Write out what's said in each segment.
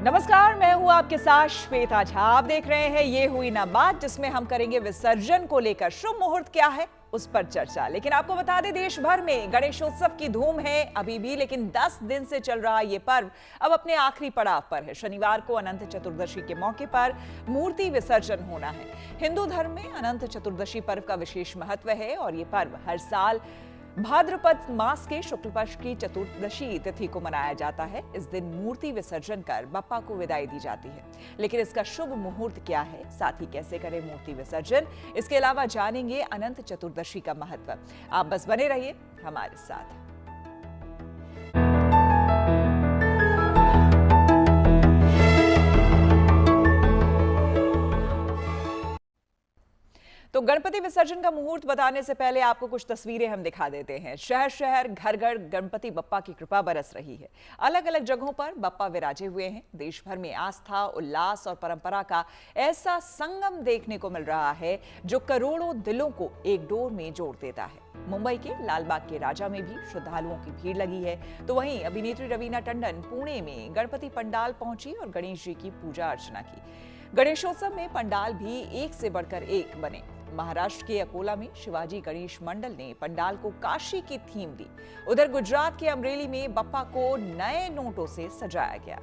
नमस्कार, मैं हूं आपके साथ श्वेता झा। आप देख रहे हैं ये हुई ना बात, जिसमें हम करेंगे विसर्जन को लेकर शुभ मुहूर्त क्या है उस पर चर्चा। लेकिन आपको बता दें, देश भर में गणेशोत्सव की धूम है अभी भी, लेकिन 10 दिन से चल रहा ये पर्व अब अपने आखिरी पड़ाव पर है। शनिवार को अनंत चतुर्दशी के मौके पर मूर्ति विसर्जन होना है। हिंदू धर्म में अनंत चतुर्दशी पर्व का विशेष महत्व है और ये पर्व हर साल भाद्रपद मास के शुक्ल पक्ष की चतुर्दशी तिथि को मनाया जाता है। इस दिन मूर्ति विसर्जन कर बप्पा को विदाई दी जाती है। लेकिन इसका शुभ मुहूर्त क्या है, साथ ही कैसे करें मूर्ति विसर्जन, इसके अलावा जानेंगे अनंत चतुर्दशी का महत्व। आप बस बने रहिए हमारे साथ। तो गणपति विसर्जन का मुहूर्त बताने से पहले आपको कुछ तस्वीरें हम दिखा देते हैं। शहर शहर घर घर गणपति बप्पा की कृपा बरस रही है। अलग अलग जगहों पर बप्पा विराजे हुए हैं। देश भर में आस्था, उल्लास और परंपरा का ऐसा संगम देखने को मिल रहा है जो करोड़ों दिलों को एक डोर में जोड़ देता है। मुंबई के लालबाग के राजा में भी श्रद्धालुओं की भीड़ लगी है, तो वहीं अभिनेत्री रवीना टंडन पुणे में गणपति पंडाल पहुंची और गणेश जी की पूजा अर्चना की। गणेशोत्सव में पंडाल भी एक से बढ़कर एक बने। महाराष्ट्र के अकोला में शिवाजी गणेश मंडल ने पंडाल को काशी की थीम दी। उधर गुजरात के अमरेली में बप्पा को नए नोटों से सजाया गया।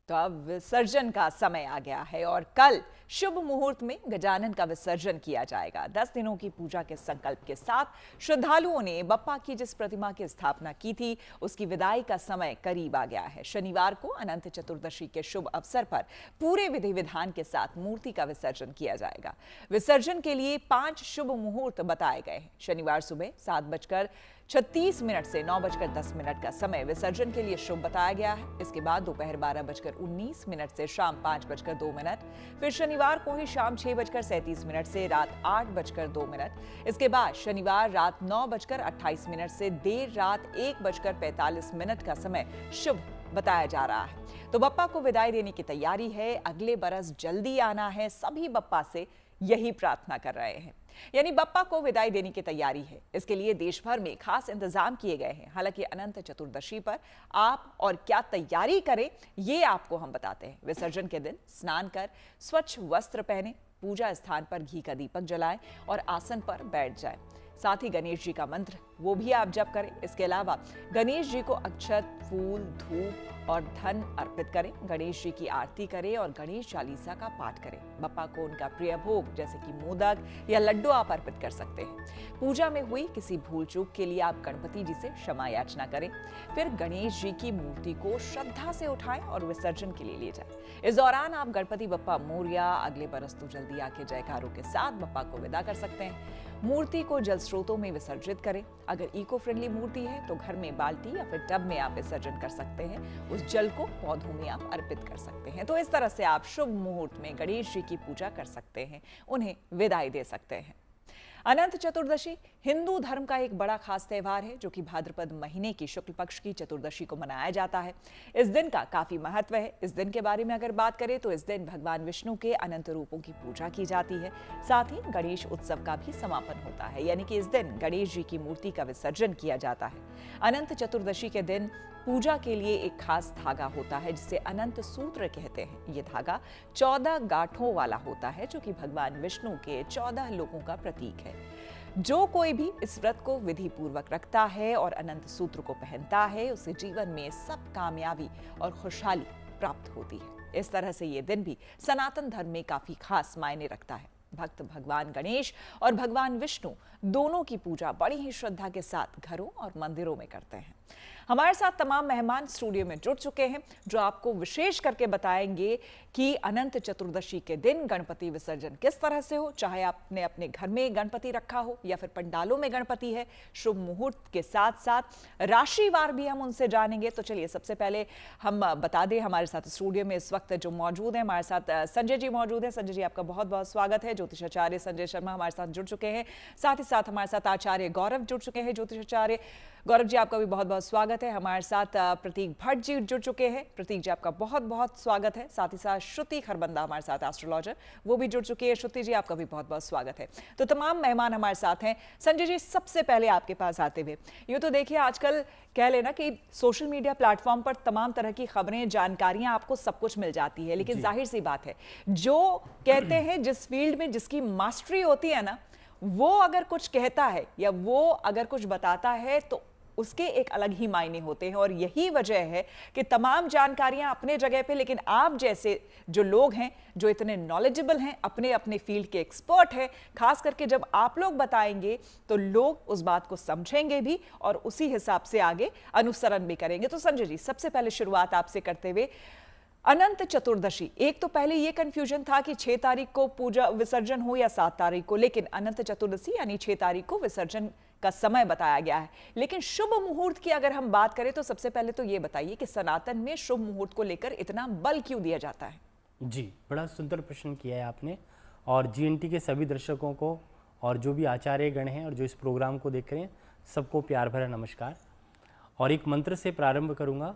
तो अब विसर्जन का समय आ गया है और कल शुभ मुहूर्त में गजानन का विसर्जन किया जाएगा। 10 दिनों की पूजा के संकल्प के साथ श्रद्धालुओं ने बप्पा की जिस प्रतिमा की स्थापना की थी, उसकी विदाई का समय करीब आ गया है। शनिवार को अनंत चतुर्दशी के शुभ अवसर पर पूरे विधि विधान के साथ मूर्ति का विसर्जन किया जाएगा। विसर्जन के लिए 5 शुभ मुहूर्त बताए गए हैं। शनिवार सुबह 7:36 से 9:10 का समय विसर्जन के लिए शुभ बताया गया है। इसके बाद दोपहर 12:19 से शाम 5:02, फिर शनिवार को ही शाम 6:37 से रात 8:02। इसके बाद शनिवार रात 9:28 से देर रात 1:45 का समय शुभ बताया जा रहा है। तो बप्पा को विदाई देने की तैयारी है। अगले बरस जल्दी आना है, सभी बप्पा से यही प्रार्थना कर रहे हैं। यानी बप्पा को विदाई देने की तैयारी है। इसके लिए देश भर में खास इंतजाम किए गए हैं। हालांकि अनंत चतुर्दशी पर आप और क्या तैयारी करें, ये आपको हम बताते हैं। विसर्जन के दिन स्नान कर स्वच्छ वस्त्र पहने, पूजा स्थान पर घी का दीपक जलाएं और आसन पर बैठ जाएं। साथ ही गणेश जी का मंत्र वो भी आप जप करें। इसके अलावा गणेश जी को अक्षत, फूल, धूप और धन अर्पित करें। गणेश जी की आरती करें और गणेश चालीसा का पाठ करें। बप्पा को उनका प्रिय भोग जैसे कि मोदक या लड्डू आप अर्पित कर सकते हैं। पूजा में हुई किसी भूल चूक के लिए आप गणपति जी से क्षमा याचना करें। फिर गणेश जी की मूर्ति को श्रद्धा से उठाएं और विसर्जन के लिए ले जाएं। इस दौरान आप गणपति बप्पा मोरया, अगले बरस तो जल्दी आके जयकारों के साथ बप्पा को विदा कर सकते हैं। मूर्ति को जल स्रोतों में विसर्जित करें। अगर इको फ्रेंडली मूर्ति है तो घर में बाल्टी या फिर टब में आप विसर्जन कर सकते हैं। उस जल को पौधों में आप अर्पित कर सकते हैं। तो इस तरह से आप शुभ मुहूर्त में गणेश जी की पूजा कर सकते हैं, उन्हें विदाई दे सकते हैं। अनंत चतुर्दशी हिंदू धर्म का एक बड़ा खास त्योहार है, जो कि भाद्रपद महीने की शुक्ल पक्ष की चतुर्दशी को मनाया जाता है। इस दिन का काफी महत्व है। इस दिन के बारे में अगर बात करें तो इस दिन भगवान विष्णु के अनंत रूपों की पूजा की जाती है। साथ ही गणेश उत्सव का भी समापन होता है, यानी कि इस दिन गणेश जी की मूर्ति का विसर्जन किया जाता है। अनंत चतुर्दशी के दिन पूजा के लिए एक खास धागा होता है, जिसे अनंत सूत्र कहते हैं। ये धागा 14 गांठों वाला होता है, जो कि भगवान विष्णु के 14 लोकों का प्रतीक है। जो कोई भी इस व्रत को विधि पूर्वक रखता है और अनंत सूत्र को पहनता है, उसे जीवन में सब कामयाबी और खुशहाली प्राप्त होती है। इस तरह से ये दिन भी सनातन धर्म में काफी खास मायने रखता है। भक्त भगवान गणेश और भगवान विष्णु दोनों की पूजा बड़ी ही श्रद्धा के साथ घरों और मंदिरों में करते हैं। हमारे साथ तमाम मेहमान स्टूडियो में जुड़ चुके हैं, जो आपको विशेष करके बताएंगे कि अनंत चतुर्दशी के दिन गणपति विसर्जन किस तरह से हो, चाहे आपने अपने घर में गणपति रखा हो या फिर पंडालों में गणपति है। शुभ मुहूर्त के साथ साथ राशिवार भी हम उनसे जानेंगे। तो चलिए सबसे पहले हम बता दें, हमारे साथ स्टूडियो में इस वक्त जो मौजूद है, हमारे साथ संजय जी मौजूद है। संजय जी, आपका बहुत बहुत स्वागत है। ज्योतिषाचार्य संजय शर्मा हमारे साथ जुड़ चुके हैं। साथ ही साथ हमारे साथ आचार्य गौरव जुड़ चुके हैं, ज्योतिषाचार्य। गौरव जी, आपका भी बहुत बहुत स्वागत है। हमारे साथ प्रतीक भट्ट जी जुड़ चुके हैं। प्रतीक जी, आपका बहुत बहुत स्वागत है। साथ ही साथ श्रुति खरबंदा हमारे साथ एस्ट्रोलॉजर, वो भी जुड़ चुकी है। श्रुति जी, आपका भी बहुत बहुत स्वागत है। तो तमाम मेहमान हमारे साथ हैं। संजय जी, सबसे पहले आपके पास आते हुए, यूँ तो देखिए आजकल कह लेना कि सोशल मीडिया प्लेटफॉर्म पर तमाम तरह की खबरें, जानकारियां आपको सब कुछ मिल जाती है, लेकिन जाहिर सी बात है, जो कहते हैं जिस फील्ड में जिसकी मास्टरी होती है ना, वो अगर कुछ कहता है या वो अगर कुछ बताता है तो उसके एक अलग ही मायने होते हैं। और यही वजह है कि तमाम जानकारियां अपने जगह पे, लेकिन आप जैसे जो लोग हैं जो इतने नॉलेजेबल हैं, अपने अपने फील्ड के एक्सपर्ट हैं, खास करके जब आप लोग बताएंगे तो लोग उस बात को समझेंगे भी और उसी हिसाब से आगे अनुसरण भी करेंगे। तो संजय जी, सबसे पहले शुरुआत आपसे करते हुए, अनंत चतुर्दशी, एक तो पहले ये कंफ्यूजन था कि 6 तारीख को पूजा विसर्जन हो या 7 तारीख को, लेकिन अनंत चतुर्दशी यानी 6 तारीख को विसर्जन का समय बताया गया है। लेकिन शुभ मुहूर्त की अगर हम बात करें तो सबसे पहले तो ये बताइए कि सनातन में शुभ मुहूर्त को लेकर इतना बल क्यों दिया जाता है? जी, बड़ा सुंदर प्रश्न किया है आपने। और जीएनटी के सभी दर्शकों को और जो भी आचार्य गण हैं और जो इस प्रोग्राम को देख रहे हैं, सबको प्यार भरा नमस्कार। और एक मंत्र से प्रारंभ करूंगा।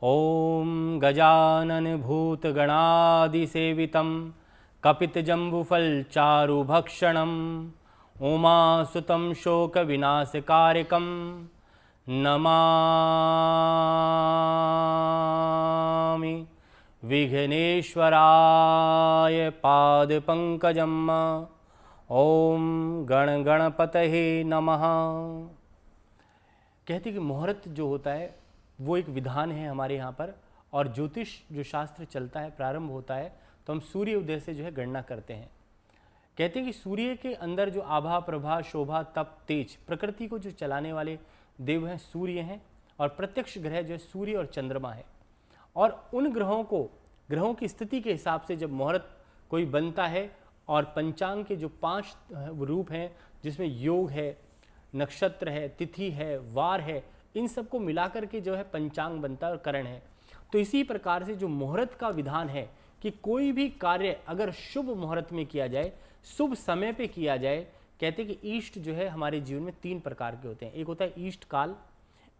ओम गजानन भूत गणादिसेवितं कपितजम्बुफल चारुभक्षणं उमासुतं शोक विनाशकारकं नमामि विघ्नेश्वराय पादपंकजम्। ओम गण गणपतये नमः। कहते कि मुहूर्त जो होता है वो एक विधान है हमारे यहाँ पर, और ज्योतिष जो शास्त्र चलता है, प्रारंभ होता है तो हम सूर्य उदय से जो है गणना करते हैं। कहते हैं कि सूर्य के अंदर जो आभा, प्रभा, शोभा, तप, तेज, प्रकृति को जो चलाने वाले देव हैं सूर्य हैं, और प्रत्यक्ष ग्रह जो है सूर्य और चंद्रमा है। और उन ग्रहों की स्थिति के हिसाब से जब मुहूर्त कोई बनता है, और पंचांग के जो 5 रूप हैं जिसमें योग है, नक्षत्र है, तिथि है, वार है, इन सबको मिलाकर के जो है पंचांग बनता है और करण है। तो इसी प्रकार से जो मुहूर्त का विधान है कि कोई भी कार्य अगर शुभ मुहूर्त में किया जाए, शुभ समय पे किया जाए, कहते हैं कि ईष्ट जो है हमारे जीवन में 3 प्रकार के होते हैं। एक होता है ईष्ट काल,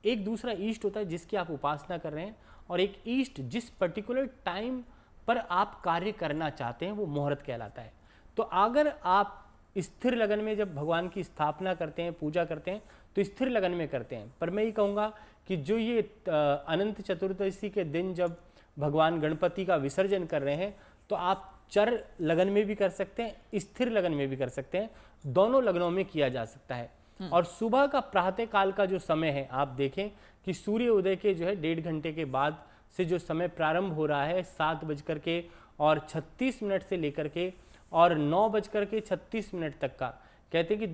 एक दूसरा ईष्ट होता है जिसकी आप उपासना कर रहे हैं, और एक ईष्ट जिस पर्टिकुलर टाइम पर आप कार्य करना चाहते हैं, वो मुहूर्त कहलाता है। तो अगर आप स्थिर लगन में जब भगवान की स्थापना करते हैं, पूजा करते हैं, तो स्थिर लगन में करते हैं। पर मैं ये कहूँगा कि जो ये अनंत चतुर्दशी के दिन जब भगवान गणपति का विसर्जन कर रहे हैं, तो आप चर लगन में भी कर सकते हैं, स्थिर लगन में भी कर सकते हैं, दोनों लगनों में किया जा सकता है। और सुबह का प्रातः काल का जो समय है, आप देखें कि सूर्य उदय के जो है 1.5 घंटे के बाद से जो समय प्रारंभ हो रहा है, 7:36 से लेकर के और 9:36 तक का, कहते हैं कि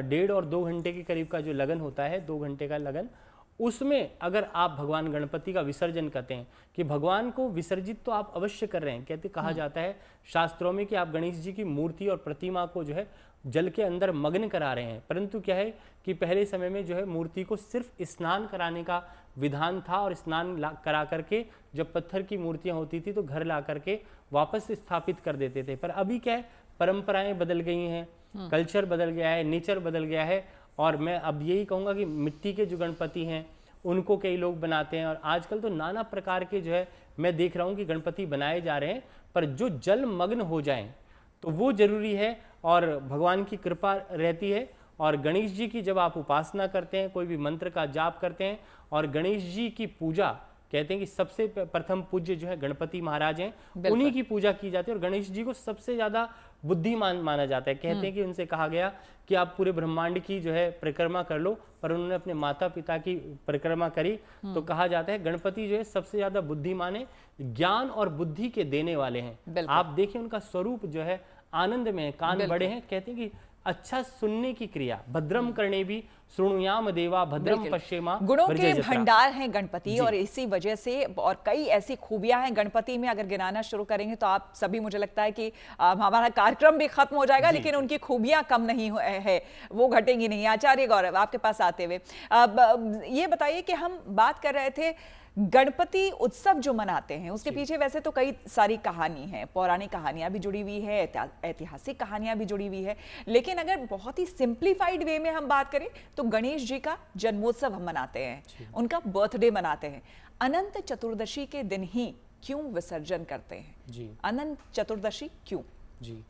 1.5 और 2 घंटे के करीब का जो लगन होता है, 2 घंटे का लगन, उसमें अगर आप भगवान गणपति का विसर्जन करते हैं, कि भगवान को विसर्जित तो आप अवश्य कर रहे हैं। कहते कहा जाता है शास्त्रों में कि आप गणेश जी की मूर्ति और प्रतिमा को जो है जल के अंदर मग्न करा रहे हैं, परंतु क्या है कि पहले समय में जो है मूर्ति को सिर्फ स्नान कराने का विधान था, और स्नान करा करके जब पत्थर की मूर्तियां होती थी तो घर ला करके वापस स्थापित कर देते थे। पर अभी क्या है, परंपराएं बदल गई हैं, कल्चर बदल गया है, नेचर बदल गया है, और मैं अब यही कहूँगा कि मिट्टी के जो गणपति हैं उनको कई लोग बनाते हैं। और आजकल तो नाना प्रकार के जो है मैं देख रहा हूँ कि गणपति बनाए जा रहे हैं, पर जो जल मग्न हो जाएं तो वो जरूरी है, और भगवान की कृपा रहती है। और गणेश जी की जब आप उपासना करते हैं, कोई भी मंत्र का जाप करते हैं, और गणेश जी की पूजा, कहते हैं कि सबसे प्रथम पूज्य जो है गणपति महाराज हैं, उन्हीं की पूजा की जाती है। और गणेश जी को सबसे ज्यादा बुद्धिमान माना जाता है। कहते हैं कि उनसे कहा गया कि आप पूरे ब्रह्मांड की जो है परिक्रमा कर लो, पर उन्होंने अपने माता पिता की परिक्रमा करी। तो कहा जाता है गणपति जो है सबसे ज्यादा बुद्धिमान है, ज्ञान और बुद्धि के देने वाले हैं। आप देखिए उनका स्वरूप जो है आनंद में है, कान बड़े हैं। कहते हैं कि अच्छा सुनने की क्रिया, भद्रम करने भी श्रृणुयाम देवा भद्रम पश्येमा, गुणों के भंडार हैं गणपति, और इसी वजह से और कई ऐसी खूबियां हैं गणपति में। अगर गिनाना शुरू करेंगे तो आप सभी, मुझे लगता है कि हमारा कार्यक्रम भी खत्म हो जाएगा, लेकिन उनकी खूबियां कम नहीं है, वो घटेंगी नहीं। आचार्य गौरव, आपके पास आते हुए ये बताइए कि हम बात कर रहे थे गणपति उत्सव जो मनाते हैं उसके पीछे वैसे तो कई सारी कहानी है, पौराणिक कहानियां भी जुड़ी हुई है, ऐतिहासिक कहानियां भी जुड़ी हुई है, लेकिन अगर बहुत ही सिंप्लीफाइड वे में हम बात करें तो गणेश जी का जन्मोत्सव हम मनाते हैं, उनका बर्थडे मनाते हैं। अनंत चतुर्दशी के दिन ही क्यों विसर्जन करते हैं जी? अनंत चतुर्दशी क्यों? जी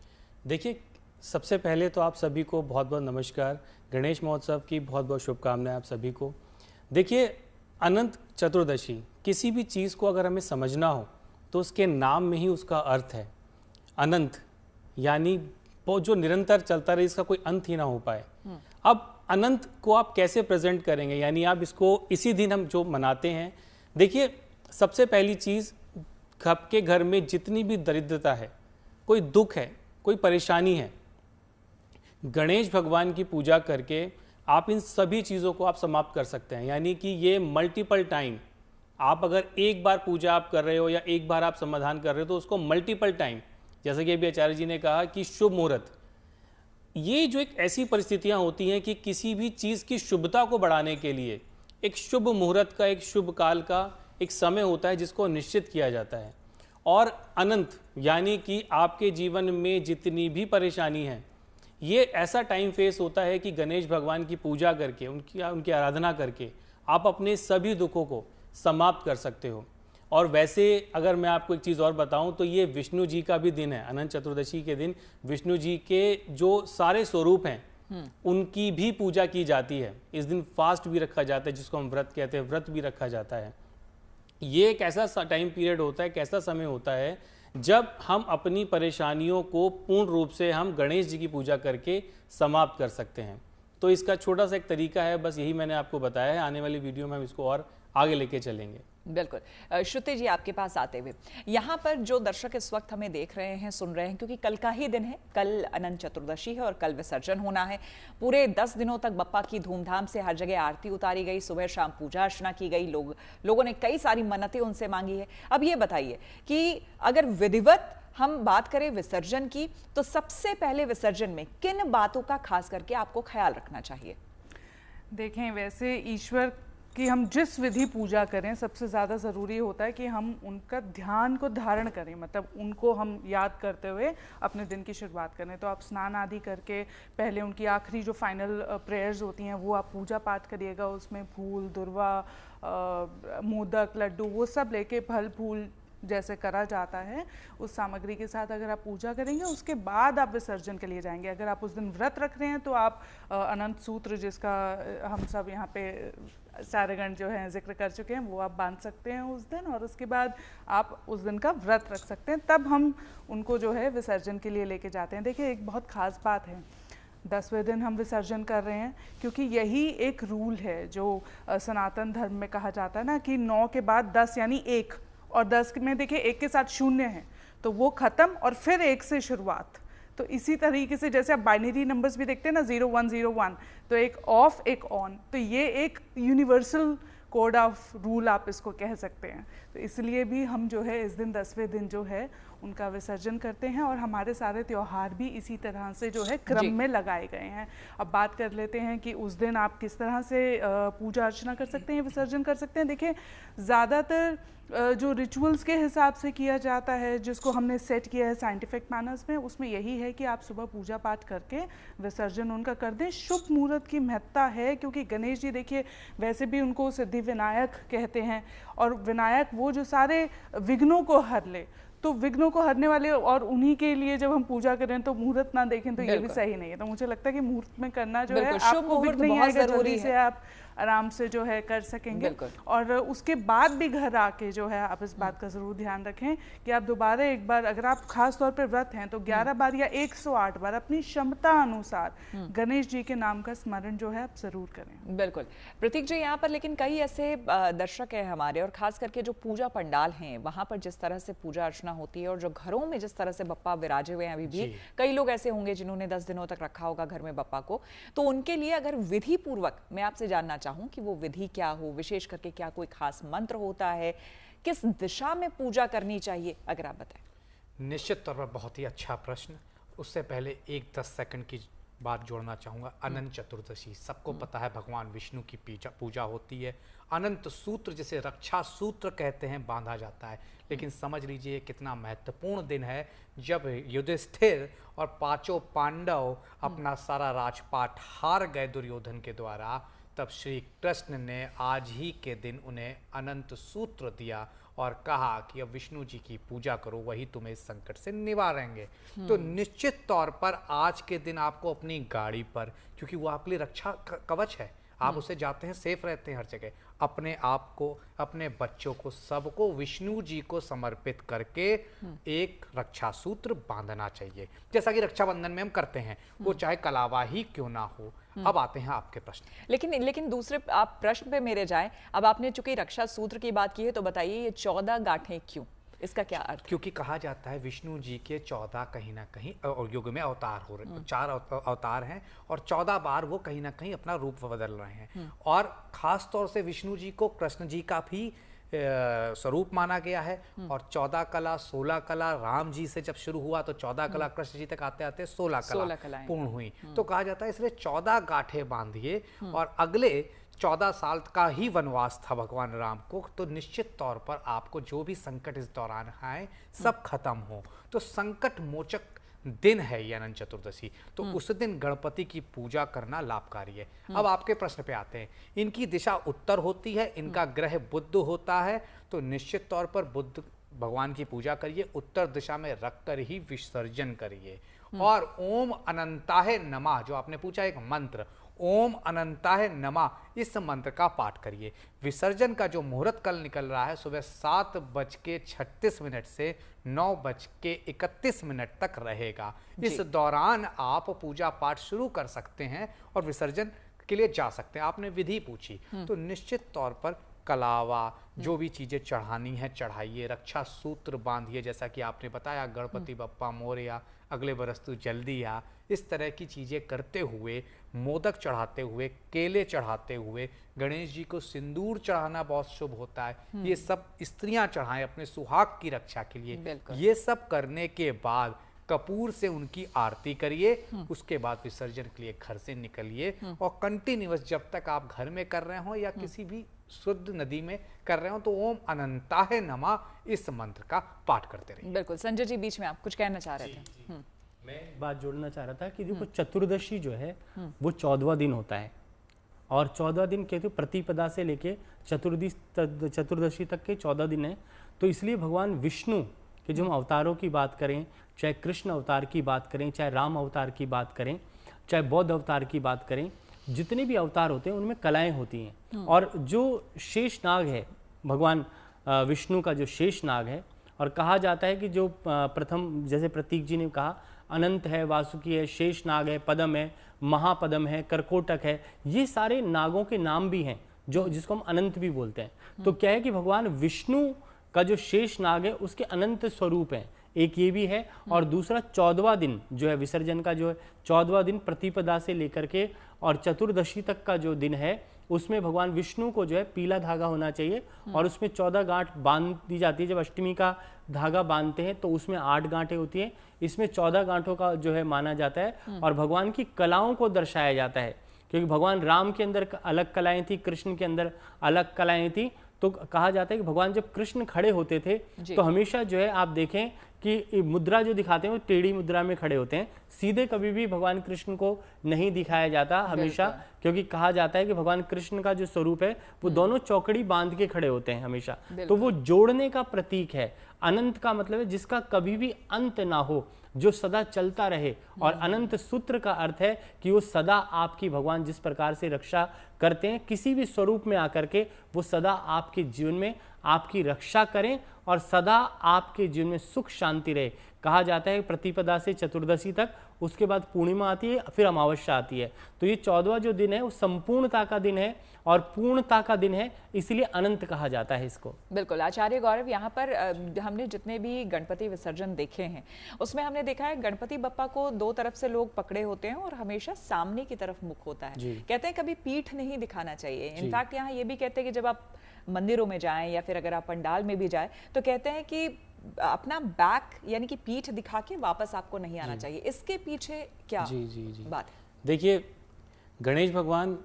देखिए, सबसे पहले तो आप सभी को बहुत बहुत नमस्कार, गणेश महोत्सव की बहुत बहुत शुभकामनाएं आप सभी को। देखिए, अनंत चतुर्दशी, किसी भी चीज़ को अगर हमें समझना हो तो उसके नाम में ही उसका अर्थ है। अनंत यानी वो जो निरंतर चलता रहे, इसका कोई अंत ही ना हो पाए। अब अनंत को आप कैसे प्रेजेंट करेंगे, यानी आप इसको इसी दिन हम जो मनाते हैं। देखिए, सबसे पहली चीज़, आपके घर में जितनी भी दरिद्रता है, कोई दुख है, कोई परेशानी है, गणेश भगवान की पूजा करके आप इन सभी चीज़ों को आप समाप्त कर सकते हैं। यानी कि ये मल्टीपल टाइम, आप अगर एक बार पूजा आप कर रहे हो या एक बार आप समाधान कर रहे हो तो उसको मल्टीपल टाइम, जैसे कि अभी आचार्य जी ने कहा कि शुभ मुहूर्त, ये जो एक ऐसी परिस्थितियां होती हैं कि किसी भी चीज़ की शुभता को बढ़ाने के लिए एक शुभ मुहूर्त का, एक शुभ काल का एक समय होता है जिसको निश्चित किया जाता है। और अनंत यानी कि आपके जीवन में जितनी भी परेशानी है, ये ऐसा टाइम फेस होता है कि गणेश भगवान की पूजा करके, उनकी आराधना करके आप अपने सभी दुखों को समाप्त कर सकते हो। और वैसे अगर मैं आपको एक चीज़ और बताऊं तो ये विष्णु जी का भी दिन है। अनंत चतुर्दशी के दिन विष्णु जी के जो सारे स्वरूप हैं उनकी भी पूजा की जाती है। इस दिन फास्ट भी रखा जाता है, जिसको हम व्रत कहते हैं, व्रत भी रखा जाता है। ये एक ऐसा टाइम पीरियड होता है, एक ऐसा समय होता है जब हम अपनी परेशानियों को पूर्ण रूप से हम गणेश जी की पूजा करके समाप्त कर सकते हैं। तो इसका छोटा सा एक तरीका है, बस यही मैंने आपको बताया है। आने वाली वीडियो में हम इसको और आगे लेके चलेंगे। बिल्कुल। श्रुति जी, आपके पास आते हुए, यहाँ पर जो दर्शक इस वक्त हमें देख रहे हैं, सुन रहे हैं, क्योंकि कल का ही दिन है, कल अनंत चतुर्दशी है और कल विसर्जन होना है। पूरे 10 दिनों तक बप्पा की धूमधाम से हर जगह आरती उतारी गई, सुबह शाम पूजा अर्चना की गई, लोगों ने कई सारी मन्नतें उनसे मांगी है। अब ये बताइए कि अगर विधिवत हम बात करें विसर्जन की, तो सबसे पहले विसर्जन में किन बातों का खास करके आपको ख्याल रखना चाहिए? देखें, वैसे ईश्वर कि हम जिस विधि पूजा करें, सबसे ज़्यादा ज़रूरी होता है कि हम उनका ध्यान को धारण करें, मतलब उनको हम याद करते हुए अपने दिन की शुरुआत करें। तो आप स्नान आदि करके पहले उनकी आखिरी जो फाइनल प्रेयर्स होती हैं वो आप पूजा पाठ करिएगा। उसमें फूल, दुर्वा, मोदक, लड्डू, वो सब लेके, फल फूल जैसे करा जाता है, उस सामग्री के साथ अगर आप पूजा करेंगे, उसके बाद आप विसर्जन के लिए जाएंगे। अगर आप उस दिन व्रत रख रहे हैं तो आप अनंत सूत्र, जिसका हम सब यहाँ पे सारेगण जो है जिक्र कर चुके हैं, वो आप बांध सकते हैं उस दिन, और उसके बाद आप उस दिन का व्रत रख सकते हैं। तब हम उनको जो है विसर्जन के लिए लेके जाते हैं। देखिए, एक बहुत ख़ास बात है, 10वें दिन हम विसर्जन कर रहे हैं, क्योंकि यही एक रूल है जो सनातन धर्म में कहा जाता है ना, कि 9 के बाद 10 यानी 1, और 10 में देखिए 1 के साथ 0 है, तो वो ख़त्म और फिर 1 से शुरुआत। तो इसी तरीके से जैसे आप बाइनरी नंबर्स भी देखते हैं ना, 0 1 0 1, तो एक ऑफ एक ऑन, तो ये एक यूनिवर्सल कोड ऑफ रूल आप इसको कह सकते हैं। तो इसलिए भी हम जो है इस दिन 10वें दिन जो है उनका विसर्जन करते हैं, और हमारे सारे त्यौहार भी इसी तरह से जो है क्रम में लगाए गए हैं। अब बात कर लेते हैं कि उस दिन आप किस तरह से पूजा अर्चना कर सकते हैं, विसर्जन कर सकते हैं। देखिए, ज़्यादातर जो रिचुअल्स के हिसाब से किया जाता है, जिसको हमने सेट किया है साइंटिफिक मैनर्स में, उसमें यही है कि आप सुबह पूजा पाठ करके विसर्जन उनका कर दें। शुभ मुहूर्त की महत्ता है, क्योंकि गणेश जी देखिए वैसे भी उनको सिद्धि विनायक कहते हैं, और विनायक वो जो सारे विघ्नों को हर ले, तो विघ्नों को हरने वाले, और उन्हीं के लिए जब हम पूजा करें तो मुहूर्त ना देखें तो ये भी सही नहीं है। तो मुझे लगता है कि मुहूर्त में करना जो है, आपको विघ्न नहीं आएगा, जल्दी से आप आराम से जो है कर सकेंगे। और उसके बाद भी घर आके जो है आप इस बात का जरूर ध्यान रखें कि आप दोबारा एक बार, अगर आप खास तौर पर व्रत हैं, तो 11 बार या 108 बार अपनी क्षमता अनुसार गणेश जी के नाम का स्मरण जो है आप जरूर करें। बिल्कुल प्रतीक जी, यहाँ पर लेकिन कई ऐसे दर्शक हैं हमारे, और खास करके जो पूजा पंडाल हैं वहां पर जिस तरह से पूजा अर्चना होती है, और जो घरों में जिस तरह से बप्पा विराजे हुए हैं, अभी भी कई लोग ऐसे होंगे जिन्होंने 10 दिनों तक रखा होगा घर में बप्पा को, तो उनके लिए अगर विधि पूर्वक, मैं आपसे जानना चाहूं कि वो विधि क्या हो, विशेष करके क्या कोई खास मंत्र होता है, किस दिशा में पूजा करनी चाहिए, अगर आप बताएं। निश्चित तौर पर बहुत ही अच्छा प्रश्न। उससे पहले एक 10 सेकंड की बात जोड़ना चाहूँगा। अनंत चतुर्दशी, सबको पता है भगवान विष्णु की पूजा होती है। अनंत सूत्र, जिसे रक्षा सूत्र कहते हैं, बांधा जाता है। लेकिन समझ लीजिए कितना महत्वपूर्ण दिन है जब युधिष्ठिर और पांचों पांडव अपना सारा राजपाट हार गए दुर्योधन के द्वारा, तब श्री कृष्ण ने आज ही के दिन उन्हें अनंत सूत्र दिया और कहा कि अब विष्णु जी की पूजा करो, वही तुम्हें इस संकट से निवारेंगे। तो निश्चित तौर पर आज के दिन आपको अपनी गाड़ी पर, क्योंकि वो आपके लिए रक्षा कवच है, आप उसे जाते हैं, सेफ रहते हैं हर जगह, अपने आप को, अपने बच्चों को, सबको विष्णु जी को समर्पित करके एक रक्षा सूत्र बांधना चाहिए, जैसा कि रक्षाबंधन में हम करते हैं, वो चाहे कलावा ही क्यों ना हो। अब आते हैं आपके प्रश्न। लेकिन दूसरे आप प्रश्न पे मेरे जाएं। अब आपने चूंकि रक्षा सूत्र की बात की है, तो बताइए ये 14 गांठें क्यों, इसका क्या अर्थ? क्योंकि कहा जाता है विष्णु जी के 14 कहीं ना कहीं युग में अवतार हो रहे, 4 अवतार हैं और 14 बार वो कहीं ना कहीं अपना रूप बदल रहे हैं। और खास तौर से विष्णु जी को कृष्ण जी का भी स्वरूप माना गया है। और 14 कला 16 कला राम जी से जब शुरू हुआ तो 14 कला कृष्ण जी तक आते आते 16 कला पूर्ण हुई। तो कहा जाता है इसलिए 14 गांठें बांधिए। और अगले 14 साल का ही वनवास था भगवान राम को, तो निश्चित तौर पर आपको जो भी संकट इस दौरान आए सब खत्म हो। तो संकट मोचक दिन है ये अनंत चतुर्दशी, तो उस दिन गणपति की पूजा करना लाभकारी है। अब आपके प्रश्न पे आते हैं। इनकी दिशा उत्तर होती है, इनका ग्रह बुध होता है, तो निश्चित तौर पर बुध भगवान की पूजा करिए, उत्तर दिशा में रख कर ही विसर्जन करिए। और ओम अनंताय नमः, जो आपने पूछा एक मंत्र, ओम अनंताय नमः, इस मंत्र का पाठ करिए। विसर्जन का जो मुहूर्त कल निकल रहा है सुबह 7:36 से 9:31 तक रहेगा। इस दौरान आप पूजा पाठ शुरू कर सकते हैं और विसर्जन के लिए जा सकते हैं। आपने विधि पूछी, तो निश्चित तौर पर कलावा, जो भी चीजें चढ़ानी है चढ़ाइए, रक्षा सूत्र बांधिए, जैसा कि आपने बताया गणपति बप्पा मोरया, अगले बरस तू जल्दी आ, इस तरह की चीजें करते हुए, मोदक चढ़ाते हुए, केले चढ़ाते हुए, गणेश जी को सिंदूर चढ़ाना बहुत शुभ होता है। ये सब स्त्रियां चढ़ाएं अपने सुहाग की रक्षा के लिए। ये सब करने के बाद कपूर से उनकी आरती करिए, उसके बाद विसर्जन के लिए घर से निकलिए और कंटिन्यूअस जब तक आप घर में कर रहे हो या किसी भी शुद्ध नदी में कर रहे हो, तो ओम अनंताय नमः इस मंत्र का पाठ करते रहिए। बिल्कुल। संजय जी बीच में आप कुछ कहना चाह रहे थे। मैं एक बात जोड़ना चाह रहा था कि देखो चतुर्दशी जो है वो 14वां दिन होता है और 14 दिन कहते हो प्रतिपदा से लेके चतुर्दशी तक के 14 दिन है। तो इसलिए भगवान विष्णु के जो हम अवतारों की बात करें, चाहे कृष्ण अवतार की बात करें, चाहे राम अवतार की बात करें, चाहे बौद्ध अवतार की बात करें, जितने भी अवतार होते हैं उनमें कलाएं होती हैं। और जो शेष नाग है, भगवान विष्णु का जो शेष नाग है, और कहा जाता है कि जो प्रथम, जैसे प्रतीक जी ने कहा, अनंत है, वासुकी है, शेष नाग है, पदम है, महापदम है, करकोटक है, ये सारे नागों के नाम भी हैं जो जिसको हम अनंत भी बोलते हैं। तो क्या है कि भगवान विष्णु का जो शेष नाग है उसके अनंत स्वरूप हैं, एक ये भी है। और दूसरा 14वां दिन जो है विसर्जन का, जो है 14वां दिन प्रतिपदा से लेकर के और चतुर्दशी तक का जो दिन है उसमें भगवान विष्णु को जो है पीला धागा होना चाहिए और उसमें 14 गांठ बांध दी जाती है। जब अष्टमी का धागा बांधते हैं तो उसमें 8 गांठें होती हैं, इसमें 14 गांठों का जो है माना जाता है। और भगवान की कलाओं को दर्शाया जाता है, क्योंकि भगवान राम के अंदर अलग कलाएं थी, कृष्ण के अंदर अलग कलाएं थी। तो कहा जाता है कि भगवान जब कृष्ण खड़े होते थे तो हमेशा जो है आप देखें कि मुद्रा जो दिखाते हैं वो टेढ़ी मुद्रा में खड़े होते हैं, सीधे कभी भी भगवान कृष्ण को नहीं दिखाया जाता हमेशा, क्योंकि कहा जाता है कि भगवान कृष्ण का जो स्वरूप है वो दोनों चौकड़ी बांध के खड़े होते हैं हमेशा। तो वो जोड़ने का प्रतीक है। अनंत का मतलब है जिसका कभी भी अंत ना हो, जो सदा चलता रहे। और अनंत सूत्र का अर्थ है कि वो सदा आपकी, भगवान जिस प्रकार से रक्षा करते हैं किसी भी स्वरूप में आकर के, वो सदा आपके जीवन में आपकी रक्षा करें और सदा आपके जीवन में सुख शांति रहे। कहा जाता है प्रतिपदा से चतुर्दशी तक, उसके बाद पूर्णिमा आती है, फिर अमावस्या आती है। तो ये 14वां जो दिन है वो संपूर्णता का दिन है और पूर्णता का दिन है, इसलिए अनंत कहा जाता है इसको। बिल्कुल। आचार्य गौरव, यहाँ पर हमने जितने भी गणपति विसर्जन देखे हैं उसमें हमने देखा है गणपति बप्पा को 2 तरफ से लोग पकड़े होते हैं और हमेशा सामने की तरफ मुख होता है। कहते हैं कभी पीठ नहीं दिखाना चाहिए। इनफैक्ट यहाँ ये भी कहते हैं कि जब आप मंदिरों में जाएं या फिर अगर आप पंडाल में भी जाएं तो कहते हैं कि अपना बैक यानी कि पीठ दिखा के वापस आपको नहीं आना चाहिए। इसके पीछे क्या बात है? देखिए, गणेश भगवान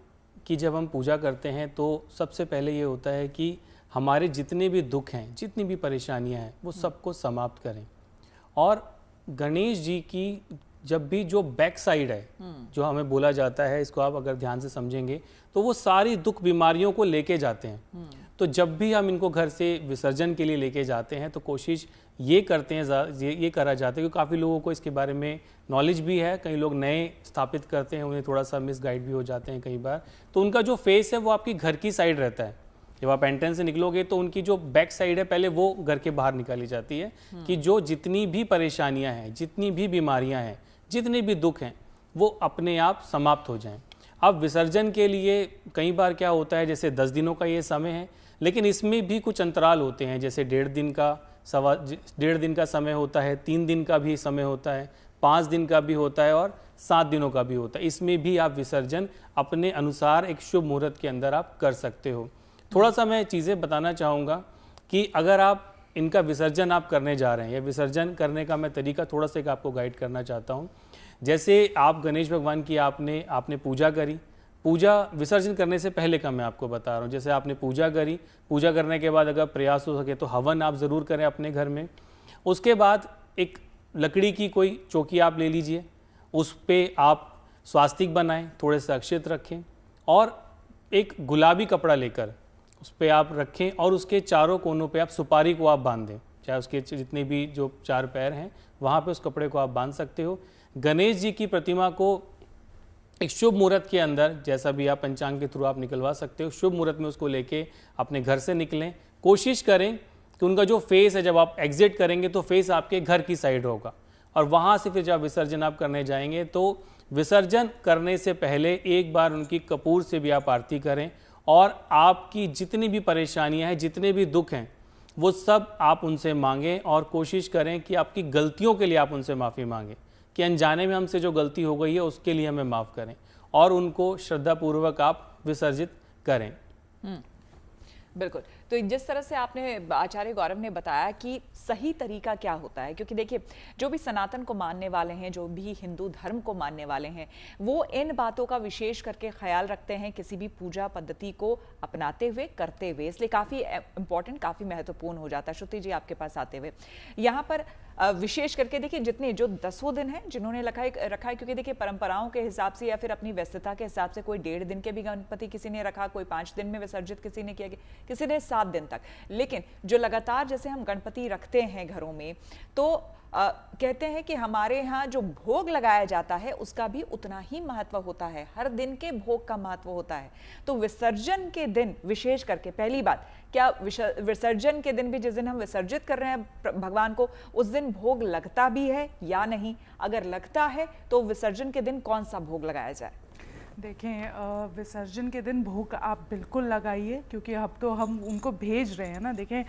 की जब हम पूजा करते हैं तो सबसे पहले ये होता है कि हमारे जितने भी दुख हैं, जितनी भी परेशानियां हैं, वो सबको समाप्त करें। और गणेश जी की जब भी जो बैक साइड है, जो हमें बोला जाता है, इसको आप अगर ध्यान से समझेंगे तो वो सारी दुख बीमारियों को लेके जाते हैं। तो जब भी हम इनको घर से विसर्जन के लिए लेके जाते हैं तो कोशिश ये करते हैं, ये करा जाता है कि काफ़ी लोगों को इसके बारे में नॉलेज भी है, कई लोग नए स्थापित करते हैं, उन्हें थोड़ा सा मिसगाइड भी हो जाते हैं कई बार। तो उनका जो फेस है वो आपकी घर की साइड रहता है। जब आप एंट्रेंस से निकलोगे तो उनकी जो बैक साइड है पहले वो घर के बाहर निकाली जाती है कि जो जितनी भी परेशानियां हैं, जितनी भी बीमारियां हैं, जितने भी दुख हैं, वो अपने आप समाप्त हो जाएं। अब विसर्जन के लिए कई बार क्या होता है, जैसे 10 दिनों का ये समय है, लेकिन इसमें भी कुछ अंतराल होते हैं, जैसे 1.5 दिन का 1.5 दिन का समय होता है, 3 दिन का भी समय होता है, 5 दिन का भी होता है और 7 दिनों का भी होता है। इसमें भी आप विसर्जन अपने अनुसार एक शुभ मुहूर्त के अंदर आप कर सकते हो। थोड़ा सा मैं चीज़ें बताना चाहूँगा कि अगर आप इनका विसर्जन आप करने जा रहे हैं या विसर्जन करने का मैं तरीका थोड़ा सा आपको गाइड करना चाहता हूँ। जैसे आप गणेश भगवान की आपने पूजा करी, पूजा विसर्जन करने से पहले का मैं आपको बता रहा हूँ। जैसे आपने पूजा करी, पूजा करने के बाद अगर प्रयास हो सके तो हवन आप ज़रूर करें अपने घर में। उसके बाद एक लकड़ी की कोई चौकी आप ले लीजिए, उस पर आप स्वास्तिक बनाएं, थोड़े से अक्षत रखें और एक गुलाबी कपड़ा लेकर उस पर आप रखें और उसके चारों कोनों पे आप सुपारी को आप बांध दें, चाहे उसके जितने भी जो 4 पैर हैं वहाँ पे उस कपड़े को आप बांध सकते हो। गणेश जी की प्रतिमा को एक शुभ मुहूर्त के अंदर, जैसा भी आप पंचांग के थ्रू आप निकलवा सकते हो, शुभ मुहूर्त में उसको लेके अपने घर से निकलें। कोशिश करें कि उनका जो फेस है, जब आप एग्जिट करेंगे तो फेस आपके घर की साइड होगा और वहाँ से फिर जब विसर्जन आप करने जाएंगे तो विसर्जन करने से पहले एक बार उनकी कपूर से भी आप आरती करें और आपकी जितनी भी परेशानियां हैं, जितने भी दुख हैं, वो सब आप उनसे मांगें और कोशिश करें कि आपकी गलतियों के लिए आप उनसे माफ़ी मांगें कि अनजाने में हमसे जो गलती हो गई है उसके लिए हमें माफ़ करें और उनको श्रद्धापूर्वक आप विसर्जित करें। बिल्कुल। तो जिस तरह से आपने आचार्य गौरव ने बताया कि सही तरीका क्या होता है, क्योंकि देखिए जो भी सनातन को मानने वाले हैं, जो भी हिंदू धर्म को मानने वाले हैं, वो इन बातों का विशेष करके ख्याल रखते हैं किसी भी पूजा पद्धति को अपनाते हुए, करते हुए। इसलिए काफ़ी इंपॉर्टेंट, काफ़ी महत्वपूर्ण हो जाता है। श्रुति जी आपके पास आते हुए यहाँ पर विशेष करके देखिए जितने जो 10 दिन हैं जिन्होंने रखा है, क्योंकि देखिए परंपराओं के हिसाब से या फिर अपनी व्यस्तता के हिसाब से कोई 1.5 दिन के भी गणपति किसी ने रखा, कोई 5 दिन में विसर्जित किसी ने किया, किसी ने 7 दिन तक। लेकिन जो लगातार जैसे हम गणपति रखते हैं घरों में, तो कहते हैं कि हमारे यहाँ जो भोग लगाया जाता है उसका भी उतना ही महत्व होता है, हर दिन के भोग का महत्व होता है। तो विसर्जन के दिन विशेष करके पहली बात, क्या विसर्जन के दिन भी जिस दिन हम विसर्जित कर रहे हैं भगवान को, उस दिन भोग लगता भी है या नहीं? अगर लगता है तो विसर्जन के दिन कौन सा भोग लगाया जाए? देखें, विसर्जन के दिन भोग आप बिल्कुल लगाइए, क्योंकि अब तो हम उनको भेज रहे हैं ना। देखें,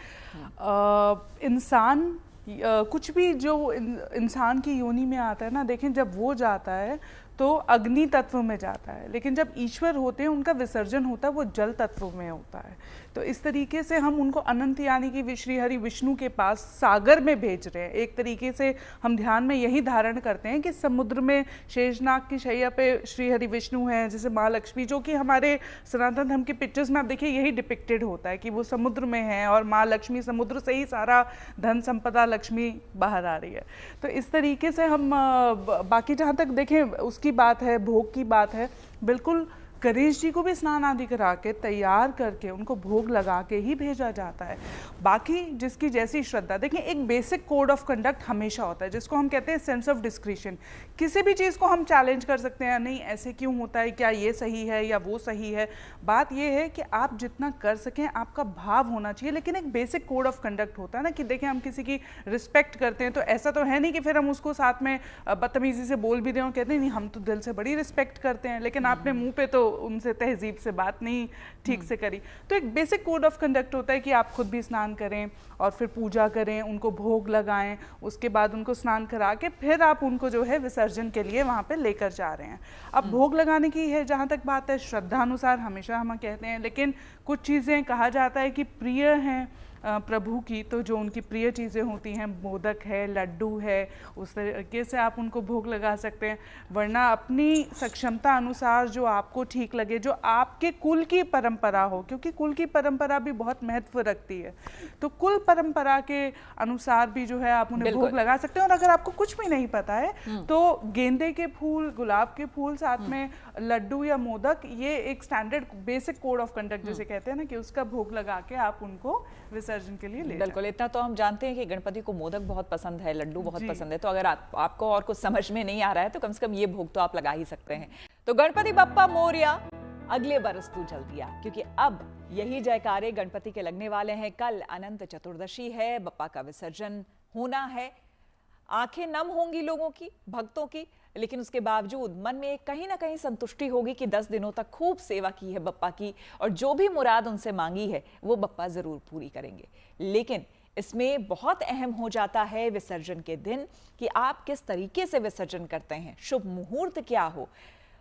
इंसान कुछ भी जो इंसान की योनि में आता है ना, देखें जब वो जाता है तो अग्नि तत्व में जाता है, लेकिन जब ईश्वर होते हैं उनका विसर्जन होता है वो जल तत्व में होता है। तो इस तरीके से हम उनको अनंत यानी कि श्री हरि विष्णु के पास सागर में भेज रहे हैं। एक तरीके से हम ध्यान में यही धारण करते हैं कि समुद्र में शेषनाग की शैया पे श्री हरि विष्णु हैं, जैसे महालक्ष्मी, जो कि हमारे सनातन धर्म के पिक्चर्स में आप देखिए यही डिपिक्टेड होता है कि वो समुद्र में है और माँ लक्ष्मी, समुद्र से ही सारा धन संपदा लक्ष्मी बाहर आ रही है। तो इस तरीके से हम बाकी जहाँ तक देखें उसकी बात है, भोग की बात है, बिल्कुल गणेश जी को भी स्नान आदि करा के तैयार करके उनको भोग लगा के ही भेजा जाता है। बाकी जिसकी जैसी श्रद्धा, देखिए एक बेसिक कोड ऑफ कंडक्ट हमेशा होता है जिसको हम कहते हैं सेंस ऑफ डिस्क्रिशन। किसी भी चीज़ को हम चैलेंज कर सकते हैं, नहीं ऐसे क्यों होता है, क्या ये सही है या वो सही है। बात ये है कि आप जितना कर सकें आपका भाव होना चाहिए, लेकिन एक बेसिक कोड ऑफ कंडक्ट होता है ना कि देखिए हम किसी की रिस्पेक्ट करते हैं तो ऐसा तो है नहीं कि फिर हम उसको साथ में बदतमीजी से बोल भी दें और कहते हैं नहीं हम तो दिल से बड़ी रिस्पेक्ट करते हैं, लेकिन आपने मुंह पे तो उनसे तहजीब से बात नहीं ठीक से करी। तो एक बेसिक कोड ऑफ कंडक्ट होता है कि आप खुद भी स्नान करें और फिर पूजा करें, उनको भोग लगाएं, उसके बाद उनको स्नान करा के फिर आप उनको जो है विसर्जन के लिए वहाँ पे लेकर जा रहे हैं। अब भोग लगाने की है जहाँ तक बात है, श्रद्धा अनुसार हमेशा हम कहते हैं, लेकिन कुछ चीज़ें कहा जाता है कि प्रिय हैं प्रभु की, तो जो उनकी प्रिय चीज़ें होती हैं, मोदक है, लड्डू है, उस तरीके से आप उनको भोग लगा सकते हैं। वरना अपनी सक्षमता अनुसार जो आपको ठीक लगे, जो आपके कुल की परंपरा हो, क्योंकि कुल की परंपरा भी बहुत महत्व रखती है, तो कुल परंपरा के अनुसार भी जो है आप उन्हें भोग लगा सकते हैं। और अगर आपको कुछ भी नहीं पता है तो गेंदे के फूल, गुलाब के फूल, साथ में लड्डू या मोदक, ये एक standard basic code of conduct जिसे कहते हैं ना, कि उसका भोग लगा के आप उनको विसर्जन के लिए ले। बिल्कुल, इतना तो हम जानते हैं कि गणपति को मोदक बहुत पसंद है, लड्डू बहुत पसंद है, तो अगर आपको और कुछ समझ में नहीं आ रहा है तो कम से कम ये भोग तो आप लगा ही सकते हैं। तो गणपति बप्पा मोरिया, अगले बरस तू जल दिया, क्योंकि अब यही जयकारे गणपति के लगने वाले हैं। कल अनंत चतुर्दशी है, बप्पा का विसर्जन होना है। आंखें नम होंगी लोगों की, भक्तों की, लेकिन उसके बावजूद मन में कहीं ना कहीं संतुष्टि होगी कि 10 दिनों तक खूब सेवा की है बप्पा की, और जो भी मुराद उनसे मांगी है वो बप्पा जरूर पूरी करेंगे। लेकिन इसमें बहुत अहम हो जाता है विसर्जन के दिन कि आप किस तरीके से विसर्जन करते हैं, शुभ मुहूर्त क्या हो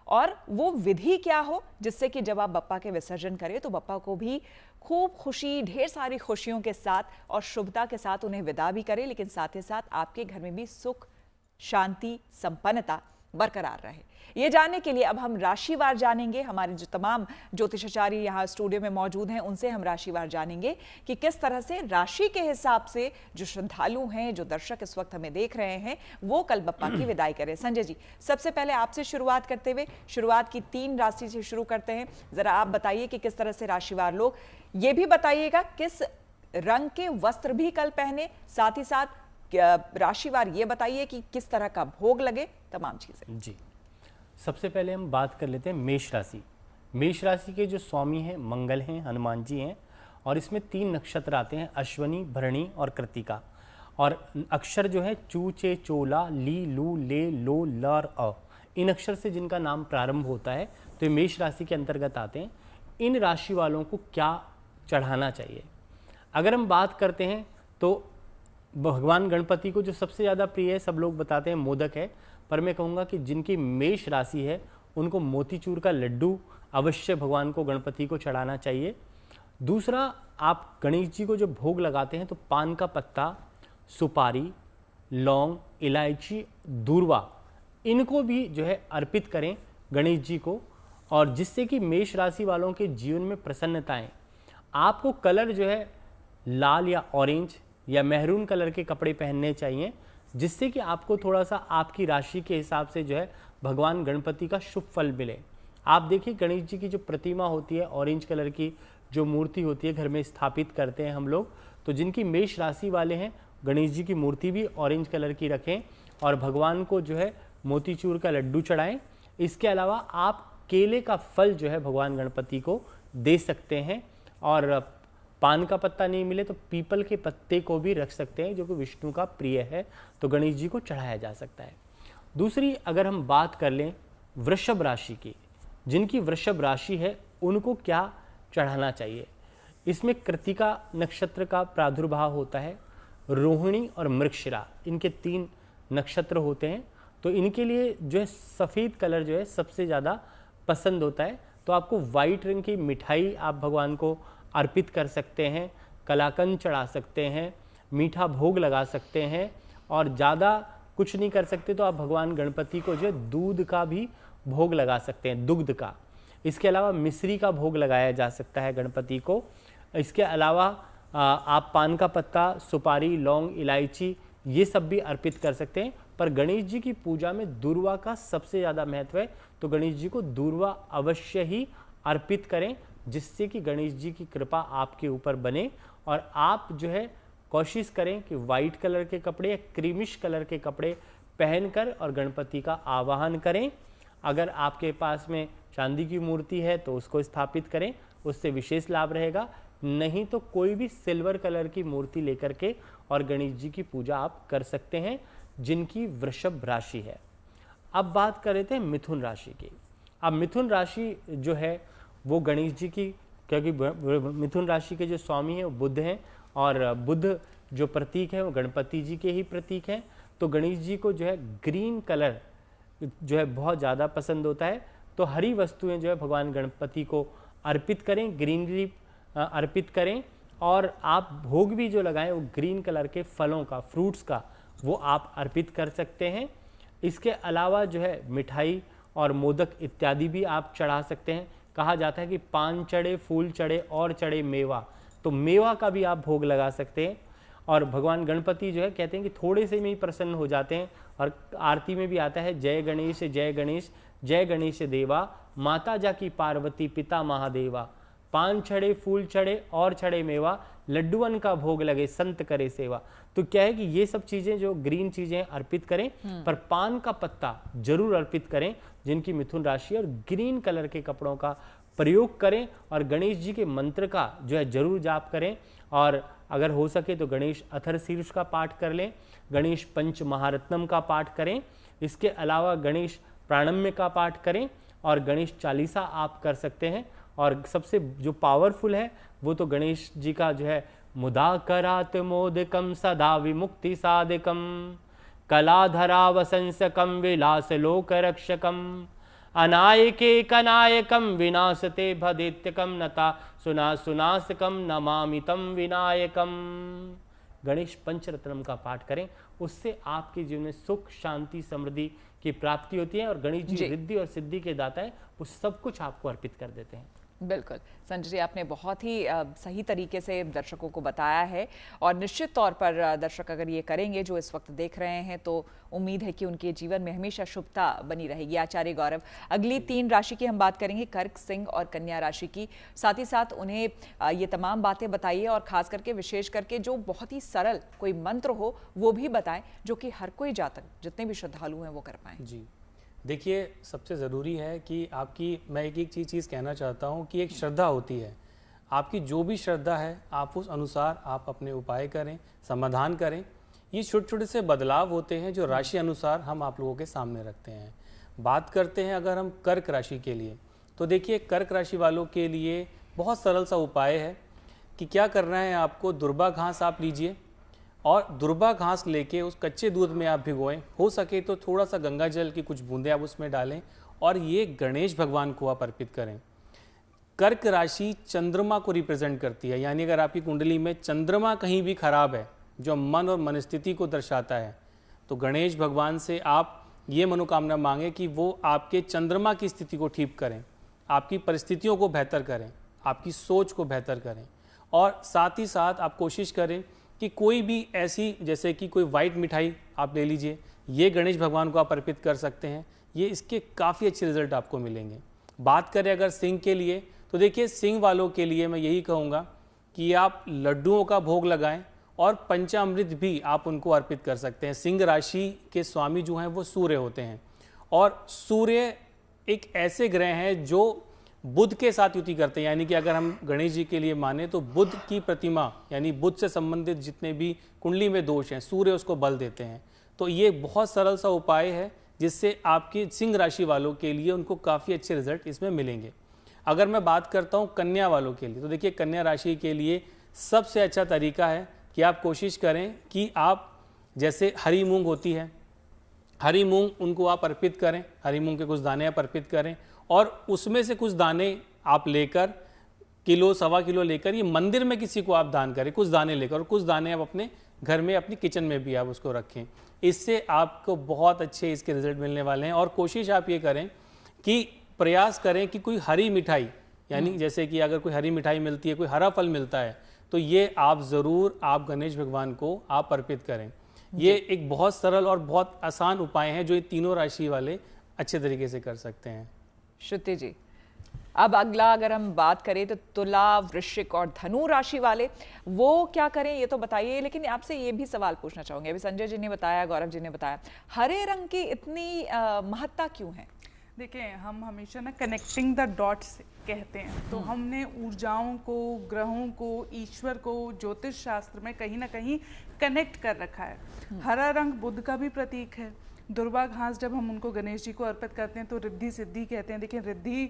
और वो विधि क्या हो, जिससे कि जब आप बप्पा के विसर्जन करें तो बप्पा को भी खूब खुशी, ढेर सारी खुशियों के साथ और शुभता के साथ उन्हें विदा भी करें, लेकिन साथ ही साथ आपके घर में भी सुख, शांति, संपन्नता बरकरार रहे। ये जानने के लिए अब हम राशिवार जानेंगे। हमारे जो तमाम ज्योतिषाचार्य यहाँ स्टूडियो में मौजूद हैं, उनसे हम राशिवार जानेंगे कि किस तरह से राशि के हिसाब से जो श्रद्धालु हैं, जो दर्शक इस वक्त हमें देख रहे हैं, वो कल बप्पा की विदाई करें। संजय जी, सबसे पहले आपसे शुरुआत करते हुए शुरुआत की 3 राशि से शुरू करते हैं। जरा आप बताइए कि किस तरह से राशिवार लोग, ये भी बताइएगा किस रंग के वस्त्र भी कल पहने, साथ ही साथ राशिवार ये बताइए कि किस तरह का भोग लगे, तमाम चीजें। जी, सबसे पहले हम बात कर लेते हैं मेष राशि। मेष राशि के जो स्वामी हैं मंगल हैं, हनुमान जी हैं, और इसमें 3 नक्षत्र आते हैं, अश्वनी, भरणी और कृतिका, और अक्षर जो है चू, चे, चोला, ली, लू, ले, लो, ल और अ, इन अक्षर से जिनका नाम प्रारंभ होता है तो ये मेष राशि के अंतर्गत आते हैं। इन राशि वालों को क्या चढ़ाना चाहिए? अगर हम बात करते हैं तो भगवान गणपति को जो सबसे ज़्यादा प्रिय है, सब लोग बताते हैं मोदक है, पर मैं कहूँगा कि जिनकी मेष राशि है उनको मोतीचूर का लड्डू अवश्य भगवान को, गणपति को चढ़ाना चाहिए। दूसरा, आप गणेश जी को जो भोग लगाते हैं तो पान का पत्ता, सुपारी, लौंग, इलायची, दूर्वा, इनको भी जो है अर्पित करें गणेश जी को, और जिससे कि मेष राशि वालों के जीवन में प्रसन्नता आए। आपको कलर जो है लाल या ऑरेंज या मैरून कलर के कपड़े पहनने चाहिए, जिससे कि आपको थोड़ा सा आपकी राशि के हिसाब से जो है भगवान गणपति का शुभ फल मिले। आप देखिए गणेश जी की जो प्रतिमा होती है, ऑरेंज कलर की जो मूर्ति होती है, घर में स्थापित करते हैं हम लोग, तो जिनकी मेष राशि वाले हैं गणेश जी की मूर्ति भी ऑरेंज कलर की रखें और भगवान को जो है मोतीचूर का लड्डू चढ़ाएं। इसके अलावा आप केले का फल जो है भगवान गणपति को दे सकते हैं, और पान का पत्ता नहीं मिले तो पीपल के पत्ते को भी रख सकते हैं, जो कि विष्णु का प्रिय है, तो गणेश जी को चढ़ाया जा सकता है। दूसरी, अगर हम बात कर लें वृषभ राशि की, जिनकी वृषभ राशि है उनको क्या चढ़ाना चाहिए? इसमें कृतिका नक्षत्र का प्रादुर्भाव होता है, रोहिणी और मृगशिरा, इनके 3 नक्षत्र होते हैं, तो इनके लिए जो है सफ़ेद कलर जो है सबसे ज़्यादा पसंद होता है। तो आपको वाइट रंग की मिठाई आप भगवान को अर्पित कर सकते हैं, कलाकंद चढ़ा सकते हैं, मीठा भोग लगा सकते हैं, और ज़्यादा कुछ नहीं कर सकते तो आप भगवान गणपति को जो है दूध का भी भोग लगा सकते हैं, दुग्ध का। इसके अलावा मिश्री का भोग लगाया जा सकता है गणपति को। इसके अलावा आप पान का पत्ता, सुपारी, लौंग, इलायची, ये सब भी अर्पित कर सकते हैं। पर गणेश जी की पूजा में दूर्वा का सबसे ज़्यादा महत्व है, तो गणेश जी को दूर्वा अवश्य ही अर्पित करें, जिससे कि गणेश जी की कृपा आपके ऊपर बने, और आप जो है कोशिश करें कि वाइट कलर के कपड़े या क्रीमिश कलर के कपड़े पहनकर और गणपति का आवाहन करें। अगर आपके पास में चांदी की मूर्ति है तो उसको स्थापित करें, उससे विशेष लाभ रहेगा। नहीं तो कोई भी सिल्वर कलर की मूर्ति लेकर के और गणेश जी की पूजा आप कर सकते हैं, जिनकी वृषभ राशि है। अब बात कर रहे थे मिथुन राशि की। अब मिथुन राशि जो है वो गणेश जी की, क्योंकि मिथुन राशि के जो स्वामी हैं वो बुध हैं, और बुध जो प्रतीक है वो गणपति जी के ही प्रतीक हैं, तो गणेश जी को जो है ग्रीन कलर जो है बहुत ज़्यादा पसंद होता है। तो हरी वस्तुएं जो है भगवान गणपति को अर्पित करें, ग्रीनरी अर्पित करें, और आप भोग भी जो लगाएं वो ग्रीन कलर के फलों का, फ्रूट्स का, वो आप अर्पित कर सकते हैं। इसके अलावा जो है मिठाई और मोदक इत्यादि भी आप चढ़ा सकते हैं। कहा जाता है कि पान चढ़े, फूल चढ़े और चढ़े मेवा, तो मेवा का भी आप भोग लगा सकते हैं। और भगवान गणपति जो है कहते हैं कि थोड़े से में ही प्रसन्न हो जाते हैं। और आरती में भी आता है जय गणेश जय गणेश जय गणेश देवा, माता जाकी पार्वती पिता महादेवा, पान चढ़े फूल चढ़े और चढ़े मेवा, लड्डुअन का भोग लगे संत करे सेवा। तो क्या है कि ये सब चीजें जो ग्रीन चीजें अर्पित करें, पर पान का पत्ता जरूर अर्पित करें जिनकी मिथुन राशि, और ग्रीन कलर के कपड़ों का प्रयोग करें और गणेश जी के मंत्र का जो है जरूर जाप करें। और अगर हो सके तो गणेश अथर्व शीर्ष का पाठ कर लें, गणेश पंच महारत्नम का पाठ करें। इसके अलावा गणेश प्राणम्य का पाठ करें और गणेश चालीसा आप कर सकते हैं। और सबसे जो पावरफुल है वो तो गणेश जी का जो है मुदाकरात मोदकम सदा विमुक्ति साधकम, कलाधरा वसंसकम विलास लोक रक्षकम, अनायके कनायकम विनाशते भदैत्यकम, नता सुनासकम नमामितम विनायकम। गणेश पंचरत्नम का पाठ करें, उससे आपके जीवन में सुख शांति समृद्धि की प्राप्ति होती है। और गणेश जी रिद्धि और सिद्धि के दाता है, वो सब कुछ आपको अर्पित कर देते हैं। बिल्कुल संजय जी, आपने बहुत ही सही तरीके से दर्शकों को बताया है। और निश्चित तौर पर दर्शक अगर ये करेंगे जो इस वक्त देख रहे हैं, तो उम्मीद है कि उनके जीवन में हमेशा शुभता बनी रहेगी। आचार्य गौरव, अगली 3 राशि की हम बात करेंगे, कर्क, सिंह और कन्या राशि की। साथ ही साथ उन्हें ये तमाम बातें बताइए और खास करके विशेष करके जो बहुत ही सरल कोई मंत्र हो वो भी बताएं, जो कि हर कोई जातक, जितने भी श्रद्धालु हैं, वो कर पाएं। जी देखिए, सबसे ज़रूरी है कि आपकी, मैं एक चीज़ कहना चाहता हूँ कि एक श्रद्धा होती है। आपकी जो भी श्रद्धा है आप उस अनुसार आप अपने उपाय करें, समाधान करें। ये छोटे छोटे से बदलाव होते हैं जो राशि अनुसार हम आप लोगों के सामने रखते हैं। बात करते हैं अगर हम कर्क राशि के लिए, तो देखिए कर्क राशि वालों के लिए बहुत सरल सा उपाय है कि क्या करना है आपको। दुर्बा घास आप लीजिए और दुर्बा घास लेके उस कच्चे दूध में आप भिगोएं, हो सके तो थोड़ा सा गंगा जल की कुछ बूंदें आप उसमें डालें और ये गणेश भगवान को आप अर्पित करें। कर्क राशि चंद्रमा को रिप्रेजेंट करती है, यानी अगर आपकी कुंडली में चंद्रमा कहीं भी खराब है, जो मन और मनस्थिति को दर्शाता है, तो गणेश भगवान से आप ये मनोकामना मांगे कि वो आपके चंद्रमा की स्थिति को ठीक करें, आपकी परिस्थितियों को बेहतर करें, आपकी सोच को बेहतर करें। और साथ ही साथ आप कोशिश करें कि कोई भी ऐसी, जैसे कि कोई वाइट मिठाई आप ले लीजिए, ये गणेश भगवान को आप अर्पित कर सकते हैं। ये इसके काफ़ी अच्छे रिजल्ट आपको मिलेंगे। बात करें अगर सिंह के लिए, तो देखिए सिंह वालों के लिए मैं यही कहूँगा कि आप लड्डुओं का भोग लगाएं और पंचामृत भी आप उनको अर्पित कर सकते हैं। सिंह राशि के स्वामी जो हैं वो सूर्य होते हैं, और सूर्य एक ऐसे ग्रह हैं जो बुध के साथ युति करते हैं। यानी कि अगर हम गणेश जी के लिए माने तो बुध की प्रतिमा, यानी बुध से संबंधित जितने भी कुंडली में दोष हैं, सूर्य उसको बल देते हैं। तो ये बहुत सरल सा उपाय है जिससे आपकी सिंह राशि वालों के लिए उनको काफ़ी अच्छे रिजल्ट इसमें मिलेंगे। अगर मैं बात करता हूँ कन्या वालों के लिए, तो देखिए कन्या राशि के लिए सबसे अच्छा तरीका है कि आप कोशिश करें कि आप, जैसे हरी मूंग होती है, हरी मूंग उनको आप अर्पित करें, हरी मूंग के कुछ दाने आप अर्पित करें और उसमें से कुछ दाने आप लेकर, किलो सवा किलो लेकर, ये मंदिर में किसी को आप दान करें, कुछ दाने लेकर, और कुछ दाने आप अपने घर में अपनी किचन में भी आप उसको रखें। इससे आपको बहुत अच्छे इसके रिजल्ट मिलने वाले हैं। और कोशिश आप ये करें कि प्रयास करें कि कोई हरी मिठाई, यानी जैसे कि अगर कोई हरी मिठाई मिलती है, कोई हरा फल मिलता है, तो ये आप ज़रूर आप गणेश भगवान को आप अर्पित करें। ये एक बहुत सरल और बहुत आसान उपाय हैं जो ये तीनों राशि वाले अच्छे तरीके से कर सकते हैं। श्रुति जी, अब अगला अगर हम बात करें तो तुला, वृश्चिक और धनु राशि वाले, वो क्या करें ये तो बताइए। लेकिन आपसे ये भी सवाल पूछना चाहूंगे, अभी संजय जी ने बताया, गौरव जी ने बताया, हरे रंग की इतनी महत्ता क्यों है? देखिए, हम हमेशा ना कनेक्टिंग द डॉट्स कहते हैं, तो हमने ऊर्जाओं को, ग्रहों को, ईश्वर को ज्योतिष शास्त्र में कहीं ना कहीं कनेक्ट कर रखा है। हरा रंग बुध का भी प्रतीक है। दुर्वा घास जब हम उनको गणेश जी को अर्पित करते हैं तो रिद्धि सिद्धि कहते हैं। देखिए, रिद्धि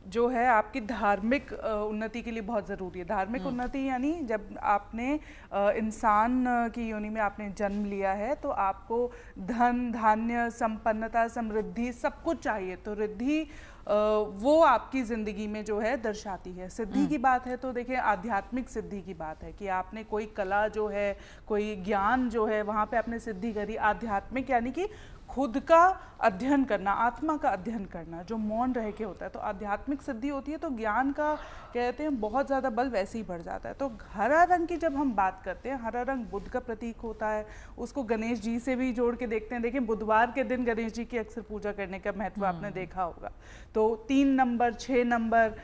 जो है आपकी धार्मिक उन्नति के लिए बहुत ज़रूरी है। धार्मिक उन्नति यानी जब आपने इंसान की योनि में आपने जन्म लिया है तो आपको धन, धान्य, संपन्नता, समृद्धि सब कुछ चाहिए। तो रिद्धि वो आपकी ज़िंदगी में जो है दर्शाती है। सिद्धि की बात है तो देखिए आध्यात्मिक सिद्धि की बात है कि आपने कोई कला जो है, कोई ज्ञान जो है वहाँ पे आपने सिद्धि करी। आध्यात्मिक यानी कि खुद का अध्ययन करना, आत्मा का अध्ययन करना, जो मौन रह के होता है, तो आध्यात्मिक सिद्धि होती है। तो ज्ञान का कहते हैं बहुत ज़्यादा बल वैसे ही बढ़ जाता है। तो हरा रंग की जब हम बात करते हैं, हरा रंग बुध का प्रतीक होता है, उसको गणेश जी से भी जोड़ के देखते हैं। देखिए बुधवार के दिन गणेश जी की अक्सर पूजा करने का महत्व आपने देखा होगा। तो 3 नंबर, 6 नंबर,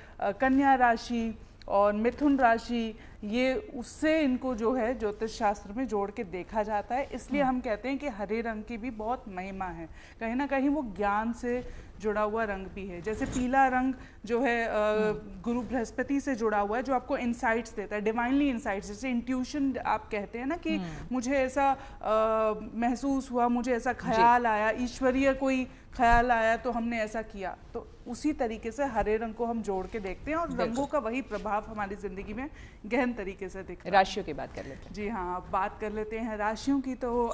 कन्या राशि और मिथुन राशि, ये उससे इनको जो है ज्योतिष शास्त्र में जोड़ के देखा जाता है। इसलिए हम कहते हैं कि हरे रंग की भी बहुत महिमा है, कहीं ना कहीं वो ज्ञान से जुड़ा हुआ रंग भी है। जैसे पीला रंग जो है गुरु बृहस्पति से जुड़ा हुआ है, जो आपको इंसाइट्स देता है, डिवाइनली इंसाइट्स, जैसे इंट्यूशन आप कहते हैं ना कि मुझे ऐसा महसूस हुआ, मुझे ऐसा ख्याल आया, ईश्वरीय कोई ख्याल आया तो हमने ऐसा किया। तो उसी तरीके से हरे रंग को हम जोड़ के देखते हैं और रंगों का वही प्रभाव हमारी जिंदगी में गहन तरीके से दिखता है। राशियों की बात कर लेते हैं। जी हाँ, अब बात कर लेते हैं राशियों की। तो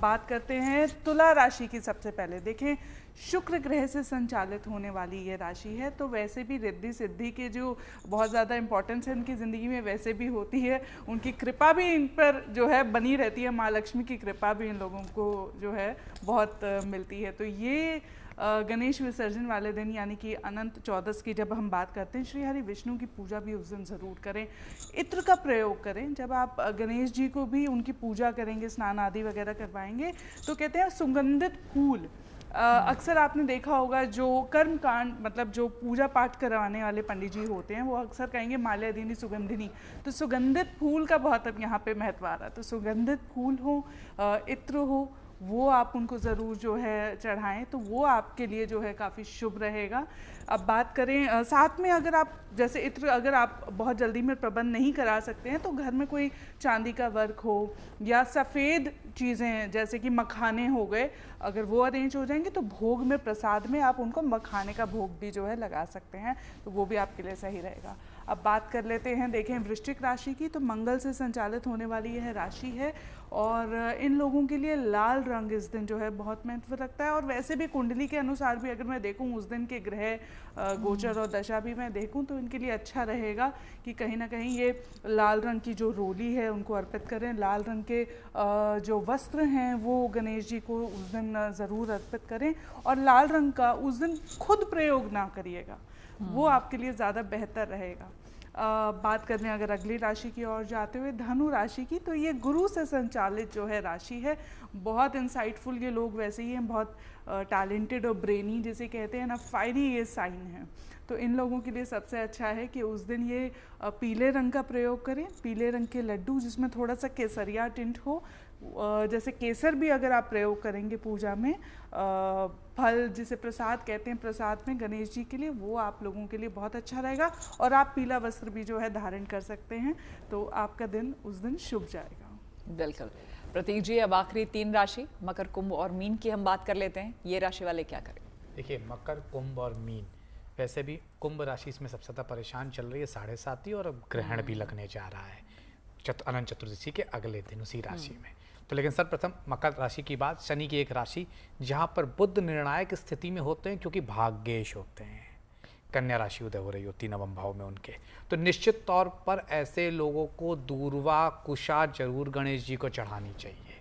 बात करते हैं तुला राशि की। सबसे पहले देखें, शुक्र ग्रह से संचालित होने वाली ये राशि है। तो वैसे भी रिद्धि सिद्धि के जो बहुत ज़्यादा इंपॉर्टेंस है इनकी ज़िंदगी में वैसे भी होती है, उनकी कृपा भी इन पर जो है बनी रहती है। माँ लक्ष्मी की कृपा भी इन लोगों को जो है बहुत मिलती है। तो ये गणेश विसर्जन वाले दिन यानी कि अनंत चौदस की जब हम बात करते हैं, श्री हरि विष्णु की पूजा भी उस दिन ज़रूर करें। इत्र का प्रयोग करें जब आप गणेश जी को भी उनकी पूजा करेंगे, स्नान आदि वगैरह करवाएंगे, तो कहते हैं सुगंधित फूल। अक्सर आपने देखा होगा जो कर्म कांड मतलब जो पूजा पाठ करवाने वाले पंडित जी होते हैं वो अक्सर कहेंगे माल्यादीनी सुगंधिनी। तो सुगंधित फूल का बहुत अब यहाँ पे महत्व आ रहा है। तो सुगंधित फूल हो, इत्र हो, वो आप उनको ज़रूर जो है चढ़ाएं, तो वो आपके लिए जो है काफ़ी शुभ रहेगा। अब बात करें साथ में, अगर आप जैसे इत्र अगर आप बहुत जल्दी में प्रबंध नहीं करा सकते हैं तो घर में कोई चांदी का वर्क हो या सफ़ेद चीज़ें जैसे कि मखाने हो गए, अगर वो अरेंज हो जाएंगे तो भोग में, प्रसाद में आप उनको मखाने का भोग भी जो है लगा सकते हैं, तो वो भी आपके लिए सही रहेगा। अब बात कर लेते हैं, देखें वृश्चिक राशि की। तो मंगल से संचालित होने वाली यह राशि है और इन लोगों के लिए लाल रंग इस दिन जो है बहुत महत्व रखता है। और वैसे भी कुंडली के अनुसार भी अगर मैं देखूं, उस दिन के ग्रह गोचर और दशा भी मैं देखूं, तो इनके लिए अच्छा रहेगा कि कहीं ना कहीं ये लाल रंग की जो रोली है उनको अर्पित करें। लाल रंग के जो वस्त्र हैं वो गणेश जी को उस दिन ज़रूर अर्पित करें। और लाल रंग का उस दिन खुद प्रयोग ना करिएगा, वो आपके लिए ज़्यादा बेहतर रहेगा। बात करने अगर अगली राशि की ओर जाते हुए धनु राशि की, तो ये गुरु से संचालित जो है राशि है। बहुत इंसाइटफुल ये लोग वैसे ही हैं, बहुत टैलेंटेड और ब्रेनी जिसे कहते हैं ना, फायरी ये साइन है। तो इन लोगों के लिए सबसे अच्छा है कि उस दिन ये पीले रंग का प्रयोग करें। पीले रंग के लड्डू जिसमें थोड़ा सा केसरिया टिंट हो, जैसे केसर भी अगर आप प्रयोग करेंगे पूजा में, फल जिसे प्रसाद कहते हैं, प्रसाद में गणेश जी के लिए, वो आप लोगों के लिए बहुत अच्छा रहेगा। और आप पीला वस्त्र भी जो है धारण कर सकते हैं, तो आपका दिन उस दिन शुभ जाएगा। बिल्कुल। प्रतीक जी, अब आखिरी 3 राशि मकर, कुंभ और मीन की हम बात कर लेते हैं। ये राशि वाले क्या करें? देखिए, मकर, कुंभ और मीन, वैसे भी कुंभ राशि इसमें सबसे ज़्यादा परेशान चल रही है, 7.5 और ग्रहण भी लगने जा रहा है अनंत चतुर्दशी के अगले दिन उसी राशि में। तो लेकिन सर्वप्रथम मकर राशि की बात, शनि की एक राशि जहाँ पर बुध निर्णायक स्थिति में होते हैं क्योंकि भाग्येश होते हैं। कन्या राशि उदय हो रही होती नवम भाव में उनके, तो निश्चित तौर पर ऐसे लोगों को दूर्वा कुशा जरूर गणेश जी को चढ़ानी चाहिए।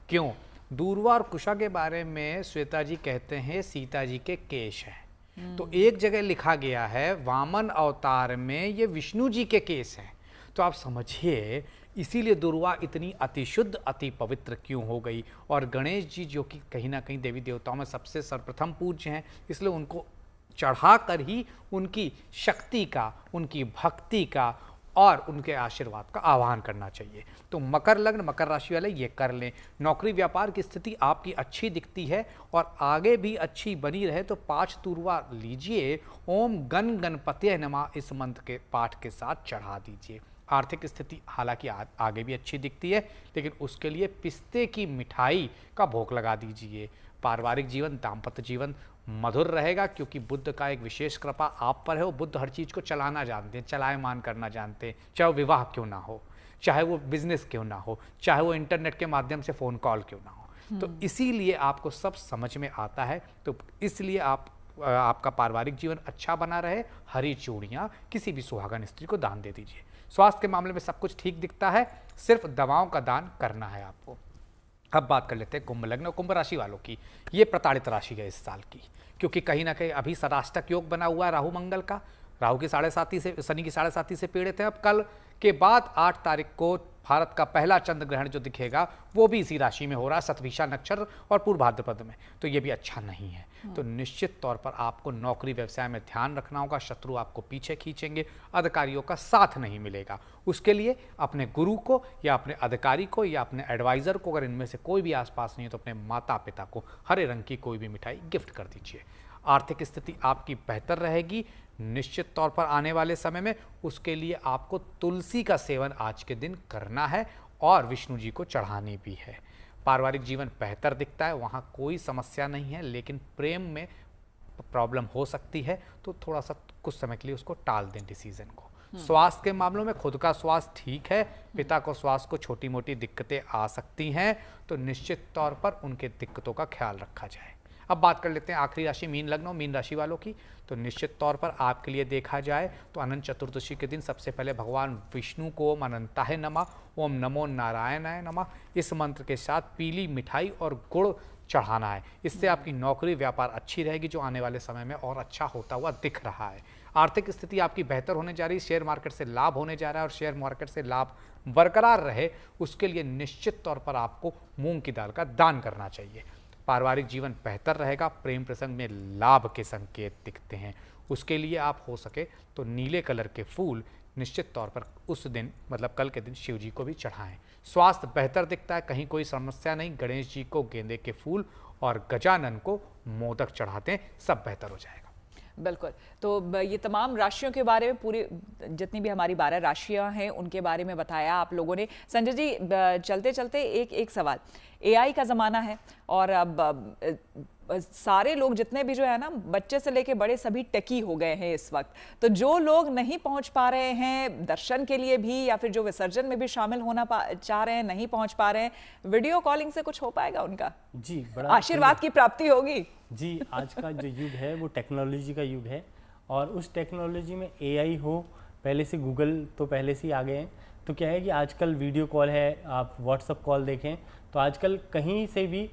क्यों? दूर्वा और कुशा के बारे में श्वेता जी कहते हैं सीता जी के केश हैं। तो एक जगह लिखा गया है वामन अवतार में ये विष्णु जी के केस हैं। तो आप समझिए, इसीलिए दुर्वा इतनी अति शुद्ध, अति पवित्र क्यों हो गई। और गणेश जी जो कि कहीं ना कहीं देवी देवताओं में सबसे सर्वप्रथम पूज्य हैं, इसलिए उनको चढ़ा कर ही उनकी शक्ति का, उनकी भक्ति का और उनके आशीर्वाद का आह्वान करना चाहिए। तो मकर लग्न, मकर राशि वाले ये कर लें। नौकरी व्यापार की स्थिति आपकी अच्छी दिखती है और आगे भी अच्छी बनी रहे तो 5 तुरवा लीजिए, ओम गण गणपतये नमः इस मंत्र के पाठ के साथ चढ़ा दीजिए। आर्थिक स्थिति हालांकि आगे भी अच्छी दिखती है, लेकिन उसके लिए पिस्ते की मिठाई का भोग लगा दीजिए। पारिवारिक जीवन, दाम्पत्य जीवन मधुर रहेगा क्योंकि बुद्ध का एक विशेष कृपा आप पर है। वो बुद्ध हर चीज़ को चलाना जानते हैं, चलायमान करना जानते हैं, चाहे वो विवाह क्यों ना हो, चाहे वो बिजनेस क्यों ना हो, चाहे वो इंटरनेट के माध्यम से फ़ोन कॉल क्यों ना हो। तो इसीलिए आपको सब समझ में आता है। तो इसलिए आप आपका पारिवारिक जीवन अच्छा बना रहे, हरी चूड़ियाँ किसी भी सुहागन स्त्री को दान दे दीजिए। स्वास्थ्य के मामले में सब कुछ ठीक दिखता है, सिर्फ दवाओं का दान करना है आपको। अब बात कर लेते हैं कुंभ लग्न और कुंभ राशि वालों की। ये प्रताड़ित राशि है इस साल की, क्योंकि कहीं ना कहीं अभी सराष्टक योग बना हुआ है राहु मंगल का। राहु की 7.5 से, शनि की 7.5 से पीड़ित है। अब कल के बाद 8 तारीख को भारत का पहला चंद्र ग्रहण जो दिखेगा वो भी इसी राशि में हो रहा है, शतभिषा नक्षत्र और पूर्व भाद्रपद में, तो ये भी अच्छा नहीं है। तो निश्चित तौर पर आपको नौकरी व्यवसाय में ध्यान रखना होगा, शत्रु आपको पीछे खींचेंगे, अधिकारियों का साथ नहीं मिलेगा। उसके लिए अपने गुरु को या अपने अधिकारी को या अपने एडवाइजर को, अगर इनमें से कोई भी आसपास नहीं है, तो अपने माता पिता को हरे रंग की कोई भी मिठाई गिफ्ट कर दीजिए। आर्थिक स्थिति आपकी बेहतर रहेगी निश्चित तौर पर आने वाले समय में। उसके लिए आपको तुलसी का सेवन आज के दिन करना है और विष्णु जी को चढ़ानी भी है। पारिवारिक जीवन बेहतर दिखता है, वहाँ कोई समस्या नहीं है, लेकिन प्रेम में प्रॉब्लम हो सकती है, तो थोड़ा सा कुछ समय के लिए उसको टाल दें डिसीजन को। स्वास्थ्य के मामलों में खुद का स्वास्थ्य ठीक है, पिता को स्वास्थ्य को छोटी मोटी दिक्कतें आ सकती हैं, तो निश्चित तौर पर उनके दिक्कतों का ख्याल रखा जाए। अब बात कर लेते हैं आखिरी राशि मीन लग्न और मीन राशि वालों की। तो निश्चित तौर पर आपके लिए देखा जाए तो अनंत चतुर्दशी के दिन सबसे पहले भगवान विष्णु को ओम अनंताय नमः, ओम नमो नारायणाय नमः, इस मंत्र के साथ पीली मिठाई और गुड़ चढ़ाना है। इससे आपकी नौकरी व्यापार अच्छी रहेगी, जो आने वाले समय में और अच्छा होता हुआ दिख रहा है। आर्थिक स्थिति आपकी बेहतर होने जा रही है, शेयर मार्केट से लाभ होने जा रहा है और शेयर मार्केट से लाभ बरकरार रहे उसके लिए निश्चित तौर पर आपको मूंग की दाल का दान करना चाहिए। पारिवारिक जीवन बेहतर रहेगा, प्रेम प्रसंग में लाभ के संकेत दिखते हैं। उसके लिए आप हो सके तो नीले कलर के फूल निश्चित तौर पर उस दिन मतलब कल के दिन शिव जी को भी चढ़ाएं। स्वास्थ्य बेहतर दिखता है, कहीं कोई समस्या नहीं। गणेश जी को गेंदे के फूल और गजानन को मोदक चढ़ाते हैं, सब बेहतर हो जाएगा। बिल्कुल। तो ये तमाम राशियों के बारे में, पूरी जितनी भी हमारी 12 राशियां हैं उनके बारे में बताया आप लोगों ने। संजय जी, चलते चलते एक सवाल, एआई का ज़माना है और अब सारे लोग जितने भी जो है ना, बच्चे से लेके बड़े सभी टेकी हो गए हैं इस वक्त। तो जो लोग नहीं पहुंच पा रहे हैं दर्शन के लिए भी, या फिर जो विसर्जन में भी शामिल होना चाह रहे हैं, नहीं पहुंच पा रहे हैं, वीडियो कॉलिंग से कुछ हो पाएगा उनका? जी, बड़ा आशीर्वाद की प्राप्ति होगी। जी, आज का जो युग है वो टेक्नोलॉजी का युग है, और उस टेक्नोलॉजी में एआई हो, पहले से गूगल तो पहले से ही आ गए हैं। तो क्या है कि आजकल वीडियो कॉल है, आप व्हाट्सअप कॉल देखें तो आजकल कहीं से भी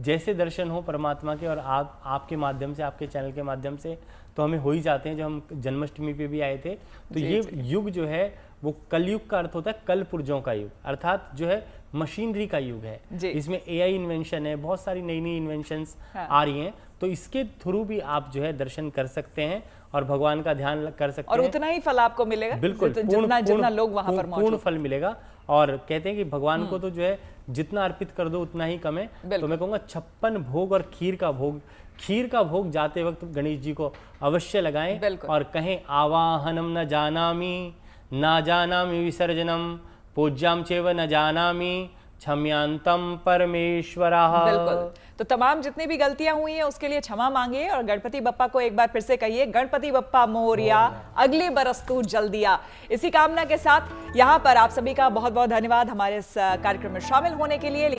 जैसे दर्शन हो परमात्मा के, और आपके माध्यम से, आपके चैनल के माध्यम से तो हमें हो ही जाते हैं। जो हम जन्माष्टमी पे भी आए थे, तो ये युग जो है वो कलयुग का अर्थ होता है कल पुर्जों का युग, अर्थात जो है मशीनरी का युग है। इसमें एआई इन्वेंशन है, बहुत सारी नई नई इन्वेंशंस आ रही हैं, तो इसके थ्रू भी आप जो है दर्शन कर सकते हैं और भगवान का ध्यान कर सकते हैं, और उतना ही फल आपको मिलेगा। बिल्कुल, जितना लोग वहां पर मौजूद, पूर्ण फल मिलेगा। और कहते हैं कि भगवान को तो जो है जितना अर्पित कर दो उतना ही कम है। तो मैं कहूँगा 56 भोग और खीर का भोग जाते वक्त गणेश जी को अवश्य लगाएं और कहें आवाहनम न जानामि ना जानामि विसर्जनम पूज्याम चेव न जानामि क्षम्यांतम परमेश्वरः। बिल्कुल। तो तमाम जितनी भी गलतियां हुई हैं उसके लिए क्षमा मांगिए और गणपति बप्पा को एक बार फिर से कहिए, गणपति बप्पा मोरया, अगले बरस तू जल्दी आ। इसी कामना के साथ यहाँ पर आप सभी का बहुत बहुत धन्यवाद हमारे इस कार्यक्रम में शामिल होने के लिए।